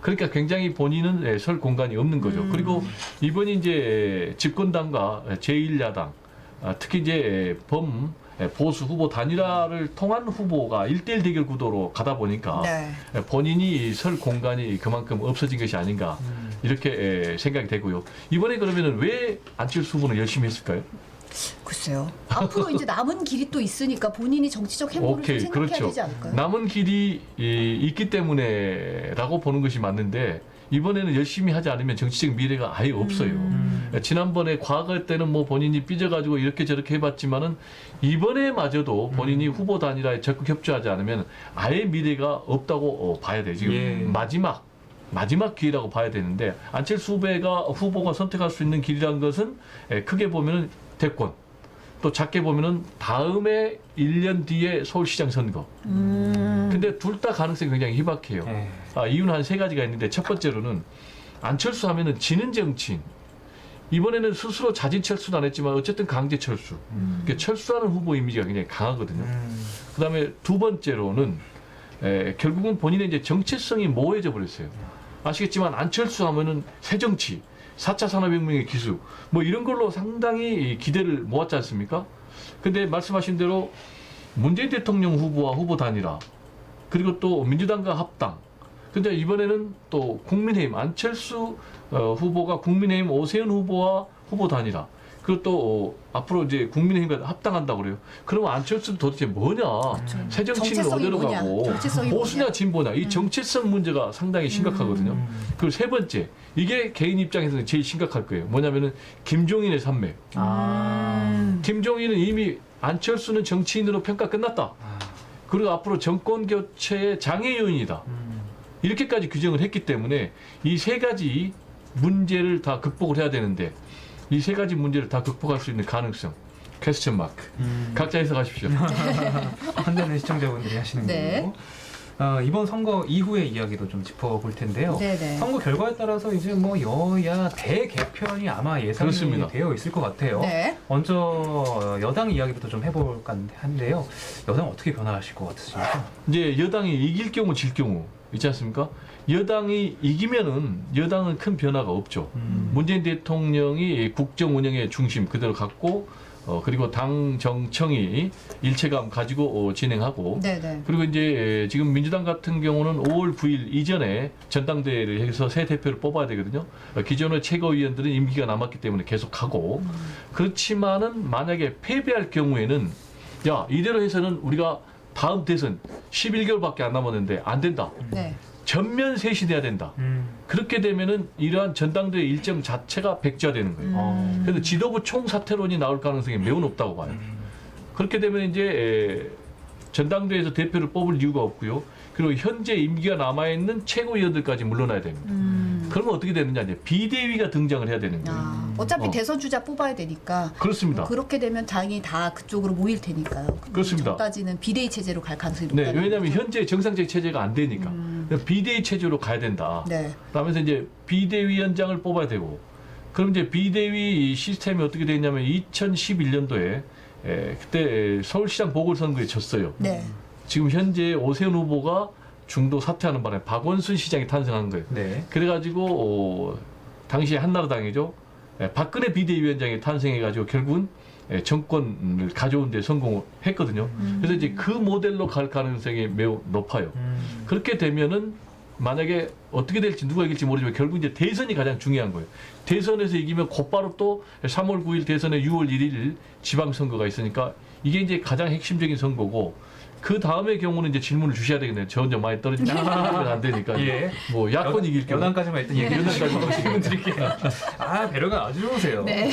G: 그러니까 굉장히 본인은 설 공간이 없는 거죠. 그리고 이번이 이제 집권당과 제1야당, 특히 이제 보수 후보 단일화를 통한 후보가 1대1 대결 구도로 가다 보니까 본인이 설 공간이 그만큼 없어진 것이 아닌가 이렇게 생각이 되고요. 이번에 그러면은 왜 안철수 후보는 열심히 했을까요?
E: 글쎄요. 앞으로 이제 남은 길이 또 있으니까 본인이 정치적 행보를 좀 생각해야 되지 않을까요?
G: 남은 길이 있기 때문에라고 보는 것이 맞는데 이번에는 열심히 하지 않으면 정치적 미래가 아예 없어요. 지난번에 과거 때는 뭐 본인이 삐져가지고 이렇게 저렇게 해봤지만은 이번에마저도 본인이 후보 단일화에 적극 협조하지 않으면 아예 미래가 없다고 봐야 돼요. 지금 마지막 기회라고 봐야 되는데 안철수 후보가 선택할 수 있는 길이라는 것은 크게 보면은 대권, 또 작게 보면은 다음에 1년 뒤에 서울시장 선거. 근데 둘 다 가능성이 굉장히 희박해요. 이유는 한 3가지가 있는데 첫 번째로는 안철수 하면은 지는 정치인. 이번에는 스스로 자진 철수는 안 했지만 어쨌든 강제 철수. 그러니까 철수하는 후보 이미지가 굉장히 강하거든요. 그다음에 두 번째로는 결국은 본인의 이제 정체성이 모호해져 버렸어요. 아시겠지만 안철수 하면은 새정치. 4차 산업혁명의 기수 뭐 이런 걸로 상당히 기대를 모았지 않습니까? 근데 말씀하신 대로 문재인 대통령 후보와 후보 단일화 그리고 또 민주당과 합당 근데 이번에는 또 국민의힘 안철수 후보가 국민의힘 오세훈 후보와 후보 단일화 그리고 또 앞으로 이제 국민의힘과 합당한다고 그래요. 그러면 안철수는 도대체 뭐냐? 새 정치는 어디로 가고 보수냐 진보냐? 이 정체성 문제가 상당히 심각하거든요. 그리고 세 번째 이게 개인 입장에서는 제일 심각할 거예요. 뭐냐면은 김종인의 산맥. 김종인은 이미 안철수는 정치인으로 평가 끝났다. 그리고 앞으로 정권 교체의 장애 요인이다. 이렇게까지 규정을 했기 때문에 이 3가지 문제를 다 극복을 해야 되는데 이 3가지 문제를 다 극복할 수 있는 가능성. 퀘스천 마크. 각자 해석하십시오.
D: 판단은 시청자분들이 하시는 거고. 이번 선거 이후의 이야기도 좀 짚어볼 텐데요.
E: 네네.
D: 선거 결과에 따라서 이제 뭐 여야 대개편이 아마 예상이
G: 그렇습니다.
D: 되어 있을 것 같아요.
E: 네.
D: 먼저 여당 이야기부터 좀 해볼까 한데요. 여당 어떻게 변화하실 것 같으십니까?
G: 이제 여당이 이길 경우 질 경우 있지 않습니까? 여당이 이기면은 여당은 큰 변화가 없죠. 문재인 대통령이 국정 운영의 중심 그대로 갖고 그리고 당 정청이 일체감 가지고 진행하고
E: 네네.
G: 그리고 이제 지금 민주당 같은 경우는 5월 9일 이전에 전당대회를 해서 새 대표를 뽑아야 되거든요. 기존의 최고위원들은 임기가 남았기 때문에 계속하고 그렇지만은 만약에 패배할 경우에는 야 이대로 해서는 우리가 다음 대선 11개월밖에 안 남았는데 안 된다.
E: 네.
G: 전면 쇄신해야 된다. 그렇게 되면은 이러한 전당대회 일정 자체가 백지화되는 거예요. 그래서 지도부 총사퇴론이 나올 가능성이 매우 높다고 봐요. 그렇게 되면 이제 전당대회에서 대표를 뽑을 이유가 없고요. 그리고 현재 임기가 남아있는 최고위원들까지 물러나야 됩니다. 그러면 어떻게 되느냐 이제 비대위가 등장을 해야 되는 거예요.
E: 어차피 대선 주자 뽑아야 되니까.
G: 그렇습니다.
E: 그렇게 되면 당이 다 그쪽으로 모일 테니까요.
G: 그렇습니다.
E: 전까지는 비대위 체제로 갈 가능성이
G: 네,
E: 높다.
G: 왜냐하면 현재 정상적 체제가 안 되니까 비대위 체제로 가야 된다.
E: 네.
G: 그러면서 이제 비대위원장을 뽑아야 되고, 그럼 이제 비대위 시스템이 어떻게 되냐면 2011년도에 그때 서울시장 보궐선거에 졌어요.
E: 네.
G: 지금 현재 오세훈 후보가 중도 사퇴하는 바람에 박원순 시장이 탄생한 거예요.
D: 네.
G: 그래가지고 당시에 한나라당이죠. 박근혜 비대위원장이 탄생해가지고 결국은 정권을 가져온 데 성공했거든요. 그래서 이제 그 모델로 갈 가능성이 매우 높아요. 그렇게 되면은 만약에 어떻게 될지 누가 이길지 모르지만 결국 이제 대선이 가장 중요한 거예요. 대선에서 이기면 곧바로 또 3월 9일 대선에 6월 1일 지방선거가 있으니까 이게 이제 가장 핵심적인 선거고 그 다음의 경우는 이제 질문을 주셔야 되겠네요. 저 혼자 많이 떨어지면 안 되니까.
D: 예.
G: 뭐 야권 이길 경우.
D: 연안까지만 일단 얘기해 주시고 질문 드릴게요. 아, 배려가 아주 좋으세요.
E: 네.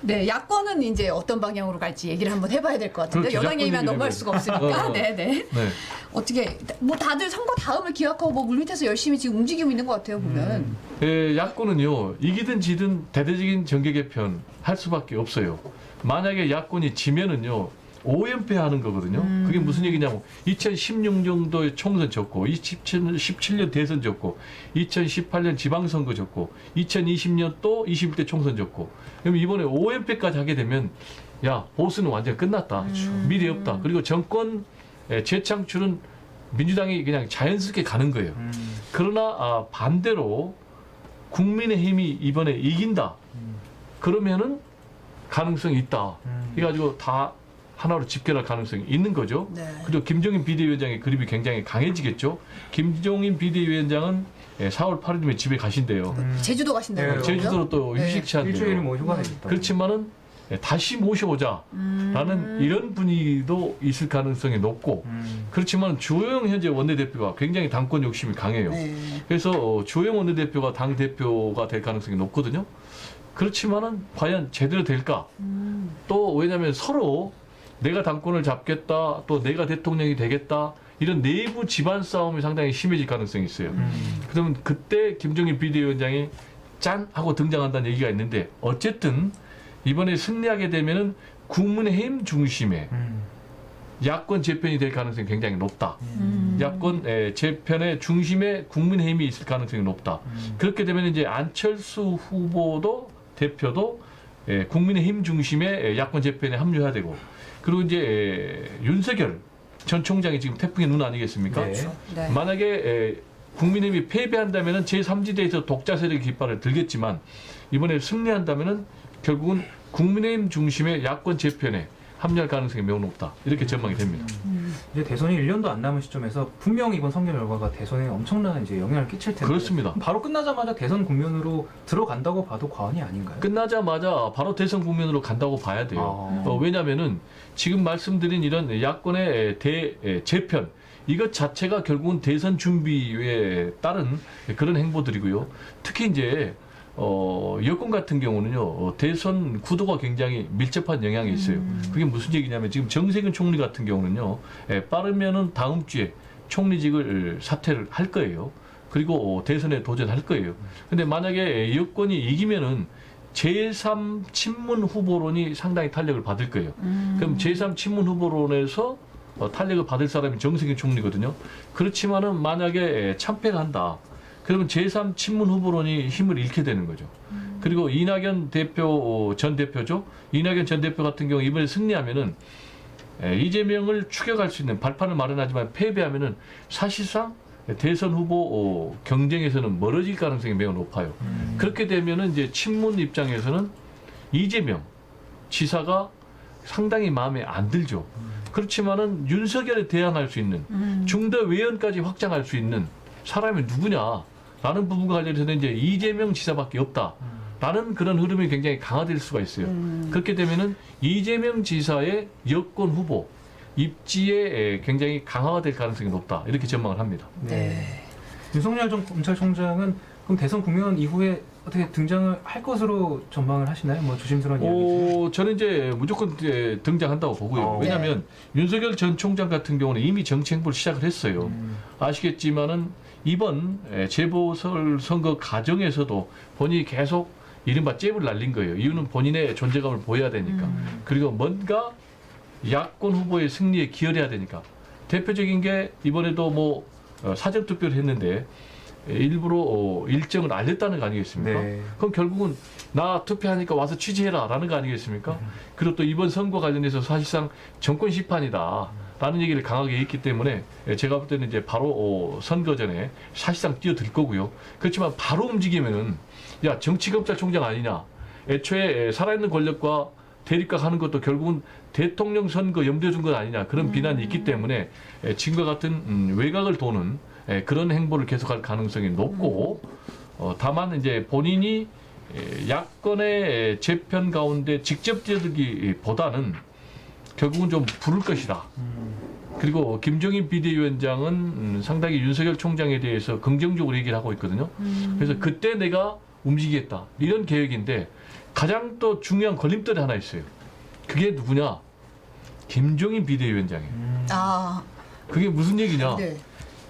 E: 네, 야권은 이제 어떤 방향으로 갈지 얘기를 한번 해봐야 될 것 같은데
G: 그렇죠.
E: 여당 얘기만
G: 야권
E: 넘어갈
G: 얘기를
E: 수가 없으니까. 네, 네.
G: 네.
E: 어떻게 뭐 다들 선거 다음을 기약하고 뭐 물밑에서 열심히 지금 움직이고 있는 것 같아요 보면.
G: 야권은요 이기든 지든 대대적인 정계 개편 할 수밖에 없어요. 만약에 야권이 지면은요 5연패하는 거거든요. 그게 무슨 얘기냐면 2016년도에 총선 졌고 2017년 대선 졌고 2018년 지방선거 졌고 2020년 또 21대 총선 졌고 그럼 이번에 5연패까지 하게 되면 야 보수는 완전 끝났다. 미래 없다. 그리고 정권 재창출은 민주당이 그냥 자연스럽게 가는 거예요. 그러나 반대로 국민의힘이 이번에 이긴다. 그러면은 가능성이 있다. 그래가지고 다 하나로 집결할 가능성이 있는 거죠.
E: 네.
G: 그리고 김종인 비대위원장의 그립이 굉장히 강해지겠죠. 김종인 비대위원장은 4월 8일이면 집에 가신대요.
E: 제주도 가신다고요?
D: 네,
G: 제주도로 또 휴식치 한대요.
D: 일주일을 뭐 휴가 내셨다.
G: 그렇지만은 다시 모셔오자라는 이런 분위기도 있을 가능성이 높고 그렇지만 주호영 현재 원내대표가 굉장히 당권 욕심이 강해요.
E: 네.
G: 그래서 주호영 원내대표가 당대표가 될 가능성이 높거든요. 그렇지만은 과연 제대로 될까? 또 왜냐하면 서로 내가 당권을 잡겠다, 또 내가 대통령이 되겠다 이런 내부 집안 싸움이 상당히 심해질 가능성이 있어요. 그러면 그때 김종인 비대위원장이 짠 하고 등장한다는 얘기가 있는데 어쨌든 이번에 승리하게 되면은 국민의힘 중심의 야권 재편이 될 가능성이 굉장히 높다. 야권 재편의 중심에 국민의힘이 있을 가능성이 높다. 그렇게 되면 이제 안철수 후보도 대표도 국민의힘 중심의 야권 재편에 합류해야 되고 그리고 이제 윤석열 전 총장이 지금 태풍의 눈 아니겠습니까?
D: 네.
E: 네.
G: 만약에 국민의힘이 패배한다면은 제3지대에서 독자 세력의 깃발을 들겠지만 이번에 승리한다면은 결국은 국민의힘 중심의 야권 재편에 합류할 가능성이 매우 높다. 이렇게 전망이 됩니다.
D: 이제 대선이 1년도 안 남은 시점에서 분명히 이번 선거 결과가 대선에 엄청난 이제 영향을 끼칠 텐데
G: 그렇습니다.
D: 바로 끝나자마자 대선 국면으로 들어간다고 봐도 과언이 아닌가요?
G: 끝나자마자 바로 대선 국면으로 간다고 봐야 돼요.
D: 아.
G: 왜냐하면은 지금 말씀드린 이런 야권의 재편 이것 자체가 결국은 대선 준비에 따른 그런 행보들이고요. 특히 이제 여권 같은 경우는요 대선 구도가 굉장히 밀접한 영향이 있어요. 그게 무슨 얘기냐면 지금 정세균 총리 같은 경우는요 빠르면은 다음 주에 총리직을 사퇴를 할 거예요. 그리고 대선에 도전할 거예요. 근데 만약에 여권이 이기면은 제3 친문 후보론이 상당히 탄력을 받을 거예요. 그럼 제3 친문 후보론에서 탄력을 받을 사람이 정세균 총리거든요. 그렇지만은 만약에 참패를 한다. 그러면 제3 친문 후보론이 힘을 잃게 되는 거죠. 그리고 이낙연 대표 전 대표죠. 이낙연 전 대표 같은 경우 이번에 승리하면은 이재명을 추격할 수 있는 발판을 마련하지만 패배하면은 사실상 대선 후보 경쟁에서는 멀어질 가능성이 매우 높아요. 그렇게 되면은 이제 친문 입장에서는 이재명 지사가 상당히 마음에 안 들죠. 그렇지만은 윤석열에 대항할 수 있는 중도 외연까지 확장할 수 있는 사람이 누구냐라는 부분과 관련해서는 이제 이재명 지사밖에 없다라는 그런 흐름이 굉장히 강화될 수가 있어요. 그렇게 되면은 이재명 지사의 여권 후보 입지에 굉장히 강화가 될 가능성이 높다 이렇게 전망을 합니다.
D: 네. 윤석열 전 검찰총장은 그럼 대선 국면 이후에 어떻게 등장을 할 것으로 전망을 하시나요? 뭐 조심스러운 이야기지만.
G: 저는 이제 무조건 이제 등장한다고 보고요. 왜냐하면 윤석열 전 총장 같은 경우는 이미 정치 행보를 시작을 했어요. 아시겠지만은 이번 재보궐 선거 과정에서도 본인이 계속 이른바 잽을 날린 거예요. 이유는 본인의 존재감을 보여야 되니까. 그리고 뭔가 야권 후보의 승리에 기여해야 되니까. 대표적인 게 이번에도 뭐 사전투표를 했는데 일부러 일정을 알렸다는 거 아니겠습니까?
D: 네.
G: 그럼 결국은 나 투표하니까 와서 취재해라 라는 거 아니겠습니까? 그리고 또 이번 선거 관련해서 사실상 정권 시판이다 라는 얘기를 강하게 했기 때문에 제가 볼 때는 이제 바로 선거 전에 사실상 뛰어들 거고요. 그렇지만 바로 움직이면은 야 정치검찰총장 아니냐. 애초에 살아있는 권력과 대립각하는 것도 결국은 대통령 선거 염두에 둔 것 아니냐. 그런 비난이 있기 때문에 지금과 같은 외곽을 도는 그런 행보를 계속할 가능성이 높고 다만 이제 본인이 야권의 재편 가운데 직접 뛰어들기보다는 결국은 좀 부를 것이다. 그리고 김종인 비대위원장은 상당히 윤석열 총장에 대해서 긍정적으로 얘기를 하고 있거든요. 그래서 그때 내가 움직이겠다. 이런 계획인데 가장 또 중요한 걸림돌이 하나 있어요. 그게 누구냐? 김종인 비대위원장이에요.
E: 아,
G: 그게 무슨 얘기냐?
E: 네.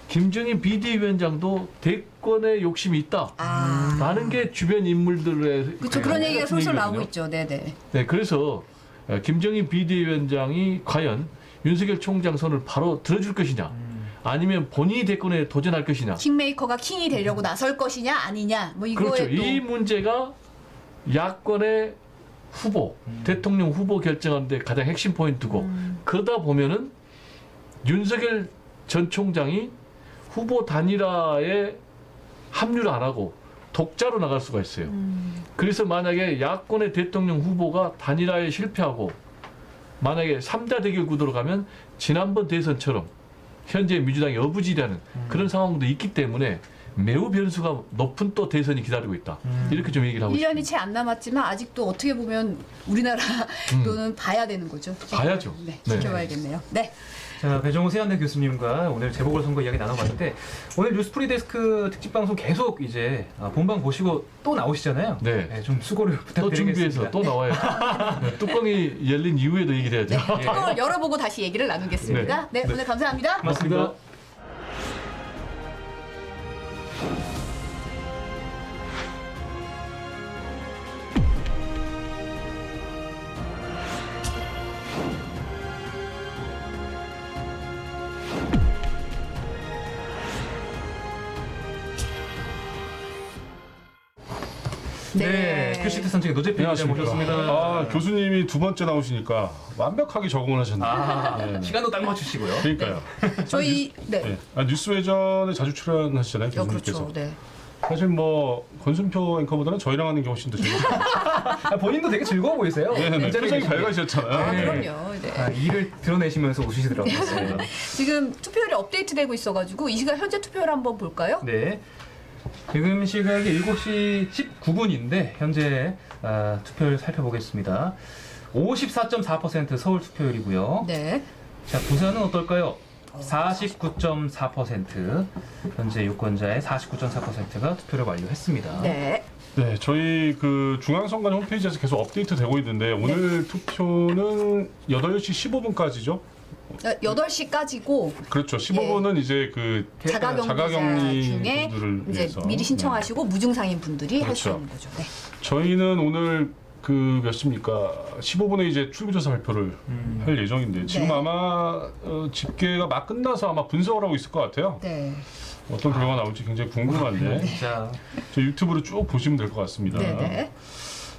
G: 김종인 비대위원장도 대권에 욕심이 있다.
E: 아.
G: 라는 게 주변 인물들의
E: 그렇죠. 그런 얘기가
G: 같은
E: 솔솔
G: 얘기거든요.
E: 나오고 있죠. 네네.
G: 네, 그래서 김정인 비대위원장이 과연 윤석열 총장 손을 바로 들어줄 것이냐, 아니면 본인이 대권에 도전할 것이냐.
E: 킹메이커가 킹이 되려고 나설 것이냐 아니냐. 뭐 이거에
G: 그렇죠.
E: 또
G: 이 문제가 야권의 후보, 대통령 후보 결정하는데 가장 핵심 포인트고 그러다 보면은 윤석열 전 총장이 후보 단일화에 합류를 안 하고 독자로 나갈 수가 있어요. 그래서 만약에 야권의 대통령 후보가 단일화에 실패하고 만약에 3자 대결 구도로 가면 지난번 대선처럼 현재 민주당이 어부지리하는 그런 상황도 있기 때문에 매우 변수가 높은 또 대선이 기다리고 있다. 이렇게 좀 얘기를 하고
E: 1년이
G: 있습니다.
E: 채 안 남았지만 아직도 어떻게 보면 우리나라로는 봐야 되는 거죠.
G: 봐야죠.
E: 네,
G: 네.
E: 지켜봐야겠네요. 네.
D: 자, 배종호 세한대 교수님과 오늘 재보궐선거 이야기 나눠봤는데 오늘 뉴스프리 데스크 특집 방송 계속 이제 본방 보시고 또 나오시잖아요.
G: 네.
D: 좀 수고를
G: 또
D: 부탁드리겠습니다.
G: 준비해서 또 나와요. 네, 뚜껑이 열린 이후에도 얘기를 해야죠.
E: 뚜껑을 열어보고 다시 얘기를 나누겠습니다. 네, 오늘 감사합니다.
G: 고맙습니다.
D: 네, 큐시트 선생님 노재필 기자 모셨습니다.
K: 아, 교수님이 두 번째 나오시니까 완벽하게 적응을 하셨네요. 네.
D: 시간도 딱 맞추시고요.
K: 그러니까요.
E: 저희 네.
K: 네. 뉴스 외전에 자주 출연하시잖아요, 교수님께서.
E: 그렇죠. 네.
K: 사실 뭐 권순표 앵커보다는 저희랑 하는 게 훨씬 더 재밌어요.
D: 본인도 되게 즐거워 보이세요.
K: 네, 표정이 밝아지셨잖아요.
E: 아,
D: 네.
E: 그럼요. 네.
D: 일을 드러내시면서 웃으시더라고요.
E: 지금 투표율이 업데이트되고 있어가지고 이 시간 현재 투표율 한번 볼까요?
D: 네. 지금 시각이 7시 19분인데 현재 투표율 살펴보겠습니다. 54.4% 서울 투표율이고요.
E: 네.
D: 자, 부산은 어떨까요? 49.4%. 현재 유권자의 49.4%가 투표를 완료했습니다.
E: 네.
K: 네, 저희 그 중앙선관 홈페이지에서 계속 업데이트되고 있는데 오늘 투표는 8시 15분까지죠?
E: 8시까지고
K: 그렇죠. 15분은 이제 그
E: 자가격리 중에
K: 분들을
E: 이제
K: 위해서.
E: 미리 신청하시고 무증상인 분들이 할 수
K: 그렇죠.
E: 있는 거죠. 네.
K: 저희는 오늘 그 몇 시입니까? 15분에 이제 출구조사 발표를 할 예정인데 지금
E: 네.
K: 아마 집계가 막 끝나서 아마 분석을 하고 있을 것 같아요.
E: 네.
K: 어떤 결과가 나올지 굉장히 궁금한데
D: 자,
K: 저 유튜브로 쭉 보시면 될 것 같습니다.
E: 네.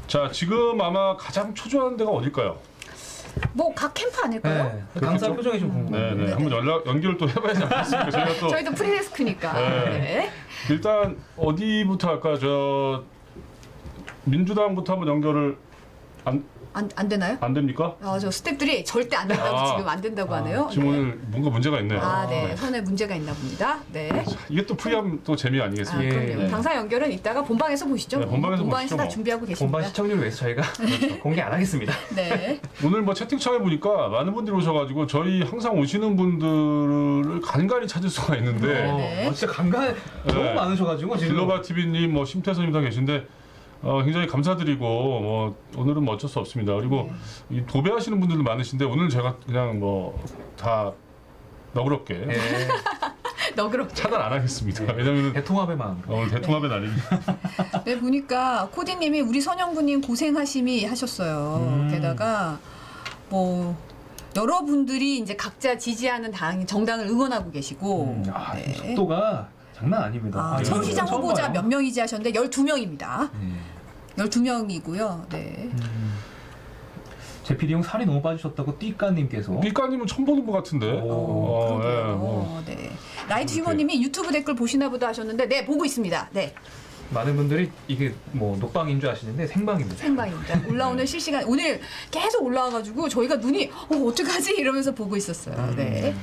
K: 자, 지금 아마 가장 초조한 데가 어딜까요?
E: 뭐 각 캠프 아닐까요?
D: 네. 그 당사 표정이 좀 궁금해요.
K: 네. 한번 연결을 또 해봐야지 않겠습니까? 저희가 또
E: 저희도 프리데스크니까.
K: 네.
E: 네.
K: 일단 어디부터 할까? 저 민주당부터 한번 연결을
E: 안 되나요?
K: 안 됩니까?
E: 저 스태프들이 절대 안 된다고 지금 안 된다고 하네요.
K: 지금
E: 네.
K: 오늘 뭔가 문제가 있네요.
E: 네. 선에 문제가 있나 봅니다. 네.
K: 이게 또 프리하면 또 재미 아니겠습니까?
E: 그럼요.
D: 네.
E: 당사 연결은 이따가 본방에서 보시죠.
K: 네, 본방에서 보시죠,
E: 다
K: 뭐.
E: 준비하고 계십니다.
D: 본반 시청률을 위해서 저희가 공개 안 하겠습니다.
E: 네.
K: 오늘 뭐 채팅창에 보니까 많은 분들이 오셔가지고 저희 항상 오시는 분들을 간간히 찾을 수가 있는데
E: 네.
D: 진짜 간간 너무
K: 네.
D: 많으셔가지고 지금
K: 글로바 TV님, 뭐 심태선님 다 계신데 굉장히 감사드리고 뭐 오늘은 뭐 어쩔 수 없습니다. 그리고 이 도배하시는 분들도 많으신데 오늘 제가 그냥 뭐 다 너그럽게
D: 네.
E: 너그럽게.
K: 차단 안 하겠습니다. 왜냐면
D: 대통합의 마음.
K: 오늘 대통합의 날입니다.
E: 네, 보니까 코디님이 우리 선영구님 고생하심이 하셨어요. 게다가 뭐 여러분들이 이제 각자 지지하는 정당을 응원하고 계시고 네.
D: 속도가 장난 아닙니다.
E: 서울시장
D: 처음
E: 후보자
D: 봐요.
E: 몇 명이지 하셨는데 12명입니다. 12명이고요. 네.
D: 제 PD형 살이 너무 빠지셨다고 띠까님께서.
K: 삐까님은 처음 보는 것 같은데.
E: 그러게요. 네. 라이트 휴머님이 유튜브 댓글 보시나 보다 하셨는데 네 보고 있습니다. 네
D: 많은 분들이 이게 뭐 녹방인 줄 아시는데 생방입니다.
E: 생방입니다. 올라오는 실시간 오늘 계속 올라와가지고 저희가 눈이 어떡하지 이러면서 보고 있었어요. 네.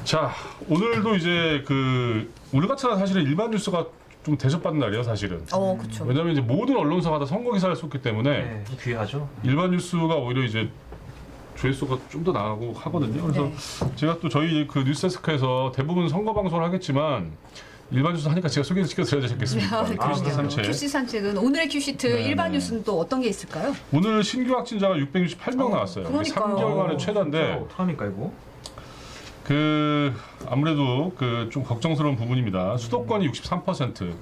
K: 자, 오늘도 이제 오늘 같은 날 사실은 일반 뉴스가 좀 대접받는 날이에요, 사실은.
E: 그렇죠.
K: 왜냐면 이제 모든 언론사마다 선거 기사를 쏟기 때문에
D: 네, 귀하죠.
K: 일반 뉴스가 오히려 이제 조회수가 좀 더 나가고 하거든요. 그래서 제가 또 저희 그 뉴스데스크에서 대부분 선거 방송을 하겠지만 일반 뉴스 하니까 제가 소개시켜드려야 되겠습니까? 큐시트 산책.
E: 큐시트 산책은 오늘의 큐시트 일반 뉴스는 또 어떤 게 있을까요?
K: 오늘 신규 확진자가 668명 나왔어요.
E: 그러니까요.
K: 3개월간의 최다인데
D: 어떡합니까 이거?
K: 아무래도 좀 걱정스러운 부분입니다. 수도권이 63%.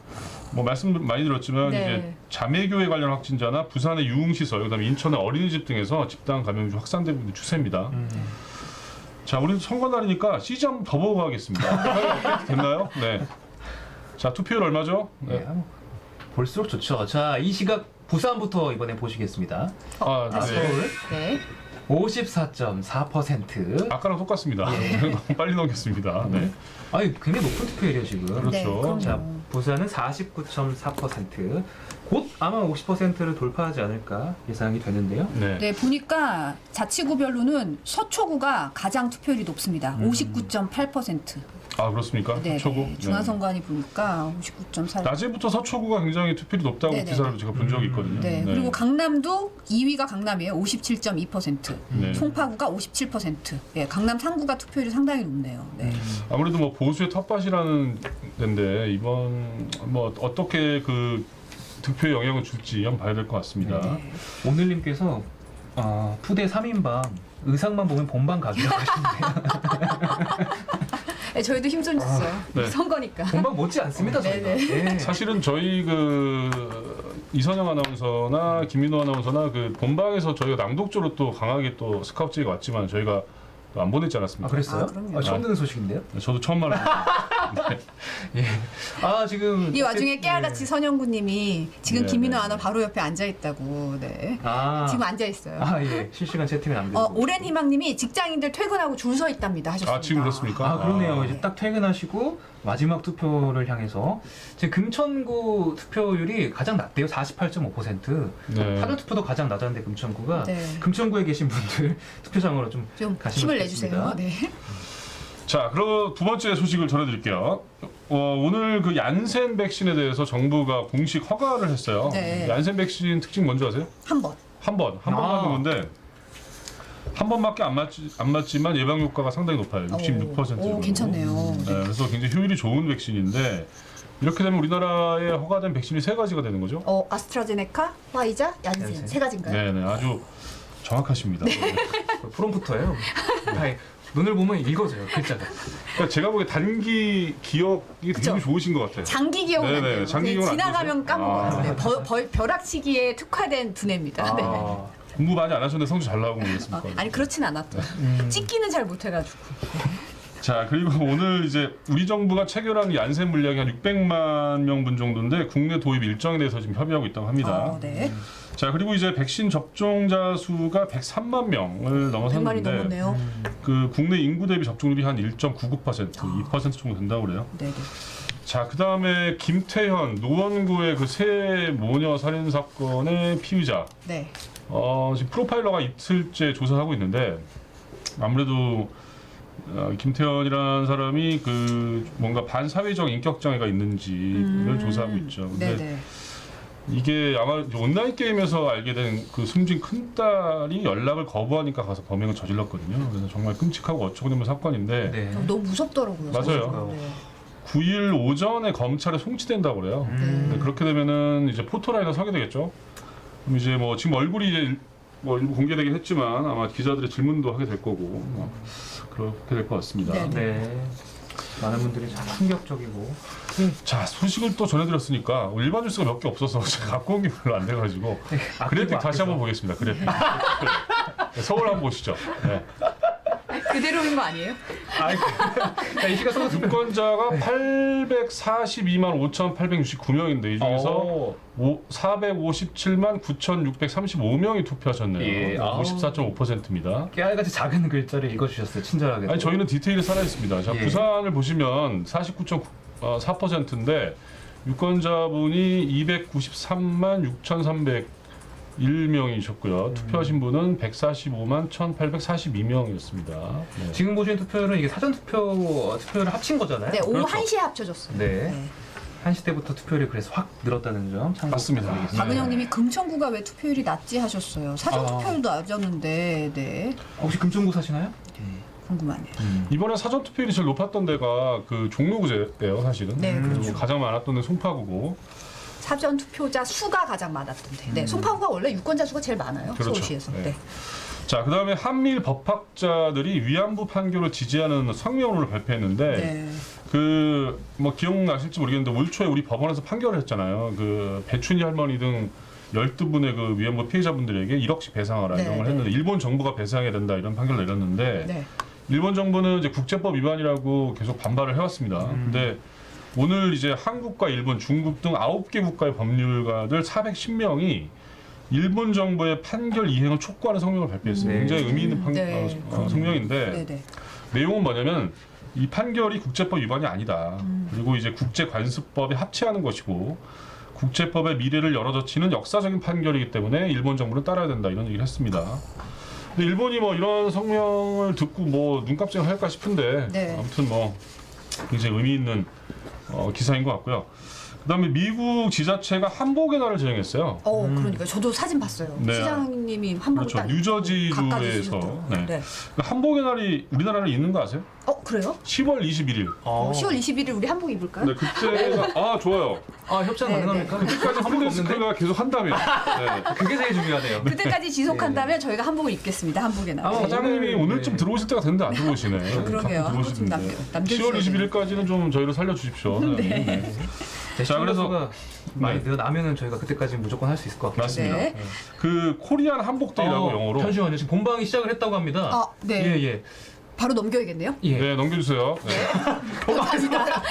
K: 뭐 말씀 많이 들었지만 이제 자매교회 관련 확진자나 부산의 유흥시설, 그다음에 인천의 어린이집 등에서 집단 감염이 확산되고 있는 추세입니다. 자, 우리는 선거 날이니까 CG 한번 더 보고 가겠습니다. 됐나요? 네. 자, 투표율 얼마죠?
D: 네. 볼수록 좋죠. 자, 이 시각 부산부터 이번에 보시겠습니다. 서울.
E: 네.
D: 54.4%.
K: 아까랑 똑같습니다. 너무 빨리 넘겼습니다. 네.
D: 아니, 굉장히 높은 투표율이에요 지금.
K: 그렇죠.
D: 자, 부산은 49.4%. 곧 아마 50%를 돌파하지 않을까 예상이 되는데요.
E: 네, 보니까 자치구별로는 서초구가 가장 투표율이 높습니다. 59.8%.
K: 아, 그렇습니까?
E: 네,
K: 서초구?
E: 중앙선관위 보니까 59.4%.
K: 낮에부터 서초구가 굉장히 투표율이 높다고 기사를 제가 본 적이 있거든요.
E: 네. 그리고 강남도 2위가 강남이에요. 57.2%. 송파구가 57%. 예, 강남 3구가 투표율이 상당히 높네요. 네.
K: 아무래도 뭐 보수의 텃밭이라는 데인데 이번 뭐 어떻게 득표에 영향을 줄지 한번 봐야 될 것 같습니다.
D: 오늘님께서 푸대 3인방 의상만 보면 본방 각이라고 하시는데요.
E: 네, 저희도 힘 좀 줬어요. 선거니까.
D: 본방 못지 않습니다. 저희가.
K: 사실은 저희 이선영 아나운서나 김민호 아나운서나 본방에서 저희가 낭독조로 또 강하게 또 스카우트 제의가 왔지만 저희가 또 안 보냈지 않았습니까?
D: 그랬어요? 처음 듣는 소식인데요?
K: 저도 처음 말합니다.
D: 예. 지금
E: 이 와중에 깨알같이 선영구님이 지금 김민호 아나 바로 옆에 앉아 있다고. 네. 지금 앉아 있어요.
D: 예. 실시간 채팅은 안 되고.
E: 오랜 희망님이 직장인들 퇴근하고 줄 서 있답니다 하셨습니다.
K: 지금 그렇습니까?
D: 그러네요. 이제 딱 퇴근하시고 마지막 투표를 향해서 지금 금천구 투표율이 가장 낮대요. 48.5%. 사전 투표도 가장 낮았는데 금천구가 금천구에 계신 분들 투표장으로 좀
E: 힘을 내주세요. 네.
K: 자, 그럼 두 번째 소식을 전해드릴게요. 오늘 얀센 백신에 대해서 정부가 공식 허가를 했어요. 얀센 백신 특징 뭔지 아세요? 한 번 맞는 건데 한 번밖에 안 맞지만 예방 효과가 상당히 높아요. 66%.
E: 괜찮네요.
K: 그래서 굉장히 효율이 좋은 백신인데 이렇게 되면 우리나라에 허가된 백신이 3가지가 되는 거죠?
E: 아스트라제네카, 화이자, 얀센 3가지인가요?
K: 네, 아주 정확하십니다.
D: 프롬프터예요. 눈을 보면 읽어져요, 글자가.
K: 그러니까 제가 보기에 단기 기억이 굉장히 좋으신 것 같아요.
E: 장기 기억은 안 돼요.
K: 장기 기억은
E: 지나가면 까먹어요. 벼락치기에 특화된 두뇌입니다.
K: 공부 많이 안 하셨는데 성적 잘 나오고 그러겠습니까?
E: 아니 그렇진 않았죠. 찍기는 잘 못해가지고.
K: 자, 그리고 오늘 이제 우리 정부가 체결한 얀센 물량이 한 600만 명분 정도인데 국내 도입 일정에 대해서 지금 협의하고 있다고 합니다. 자, 그리고 이제 백신 접종자 수가 103만 명을 넘어섰는데
E: 100만이 넘었네요.
K: 국내 인구 대비 접종률이 한 1.99%, 2% 정도 된다고 그래요. 자, 그다음에 김태현 노원구의 새 모녀 살인 사건의 피의자. 지금 프로파일러가 이틀째 조사하고 있는데 아무래도 김태현이라는 사람이 뭔가 반사회적 인격 장애가 있는지를 조사하고 있죠. 근데 이게 아마 온라인 게임에서 알게 된 숨진 큰딸이 연락을 거부하니까 가서 범행을 저질렀거든요. 그래서 정말 끔찍하고 어처구니없는 사건인데
E: 너무 무섭더라고요.
K: 맞아요. 9일 오전에 검찰에 송치된다고 그래요. 그렇게 되면은 이제 포토라인에 서게 되겠죠. 그럼 이제 지금 얼굴이 이제 일부 공개되긴 했지만 아마 기자들의 질문도 하게 될 거고 그렇게 될 것 같습니다.
D: 많은 분들이 참 충격적이고.
K: 자, 소식을 또 전해드렸으니까 일반 뉴스가 몇 개 없어서 제가 갖고 온 게 별로 안 돼가지고 그래픽 다시 한번 보겠습니다. 그래픽. 서울 한번 보시죠.
E: 그대로인 거 아니에요?
D: 이 시각 선거 투표.
K: 유권자가 842만 5,869명인데 이 중에서 457만 9,635명이 투표하셨네요.
D: 예.
K: 54.5%입니다.
D: 깨알같이 작은 글자를 읽어주셨어요. 친절하게.
K: 아니 저희는 디테일이 살아있습니다. 자,
D: 예.
K: 부산을 보시면 49.4%인데 유권자분이 293만 6,301명이셨고요. 투표하신 분은 145만 1,842명이었습니다. 네.
D: 지금 보시는 투표율은 이게 사전 투표를 합친 거잖아요.
E: 네, 오후
K: 그렇죠.
E: 1시에 합쳐졌습니다.
D: 네. 1시 때부터 투표율이 그래서 확 늘었다는 점 참고
K: 맞습니다.
D: 부탁드리겠습니다.
E: 박은영님이 금천구가 왜 투표율이 낮지 하셨어요. 사전 투표율도 낮았는데, 네,
D: 혹시 금천구 사시나요?
E: 궁금하네요.
K: 이번에 사전 투표율이 제일 높았던 데가 그 종로구제예요, 사실은.
E: 네,
K: 그리고
E: 그렇죠.
K: 가장 많았던 데는 송파구고.
E: 사전 투표자 수가 가장 많았던데. 네, 송파구가 원래 유권자 수가 제일 많아요.
K: 그렇죠.
E: 서울시에서.
K: 네.
E: 네.
K: 자, 그다음에 한미일 법학자들이 위안부 판결을 지지하는 성명론을 발표했는데
E: 네.
K: 그 뭐 기억나실지 모르겠는데 올 초에 우리 법원에서 판결을 했잖아요. 그 배춘희 할머니 등 12분의 그 위안부 피해자분들에게 1억씩 배상하라
E: 네,
K: 이런 걸
E: 네.
K: 했는데 일본 정부가 배상해야 된다 이런 판결을 내렸는데
E: 네.
K: 일본 정부는 이제 국제법 위반이라고 계속 반발을 해왔습니다. 근데 오늘 이제 한국과 일본, 중국 등 9개 국가의 법률가들 410명이 일본 정부의 판결 이행을 촉구하는 성명을 발표했습니다.
D: 네.
K: 굉장히 의미 있는
E: 네.
K: 성명인데
E: 네, 네.
K: 내용은 뭐냐면 이 판결이 국제법 위반이 아니다. 그리고 이제 국제관습법에 합치하는 것이고 국제법의 미래를 열어젖히는 역사적인 판결이기 때문에 일본 정부는 따라야 된다 이런 얘기를 했습니다. 근데 일본이 뭐 이런 성명을 듣고 뭐 눈깜짝 할까 싶은데
E: 네.
K: 아무튼 뭐 굉장히 의미 있는 기사인 것 같고요. 그다음에 미국 지자체가 한복의 날을 제정했어요.
E: 그러니까 저도 사진 봤어요.
K: 네.
E: 시장님이 한복을
K: 그렇죠.
E: 딱 가까이
K: 뉴저지주에서
E: 쓰셨죠.
K: 네.
E: 네.
K: 그 한복의 날이 우리나라에 있는 거 아세요?
E: 그래요?
K: 10월 21일.
E: 10월 21일 우리 한복 입을까요?
K: 네, 그때가 좋아요.
D: 협찬
E: 네,
D: 가능합니까?
K: 그때까지 프리데스크가 계속 한다면. 네.
D: 그게 제일 중요하네요.
E: 그때까지 지속한다면 저희가 한복을 입겠습니다. 한복의 날.
K: 사장님이 오늘쯤 들어오실 때가 됐는데 안 들어오시네.
E: 그러게요.
K: 가끔
E: 한번 좀
K: 들어오시는데.
E: 남겨주셔야
K: 10월 21일까지는 좀 저희를 살려주십시오. 네. 자, 그래서
D: 많이 늘어나면은 저희가 그때까지 무조건 할 수 있을 것 같아요.
K: 맞습니다.
E: 네.
K: 그 코리안 한복데이라고 영어로.
D: 잠시만요. 지금 본방이 시작을 했다고 합니다.
E: 네.
D: 예.
E: 바로 넘겨야겠네요.
D: 예.
K: 네, 넘겨주세요. 네.
E: 감사합니다.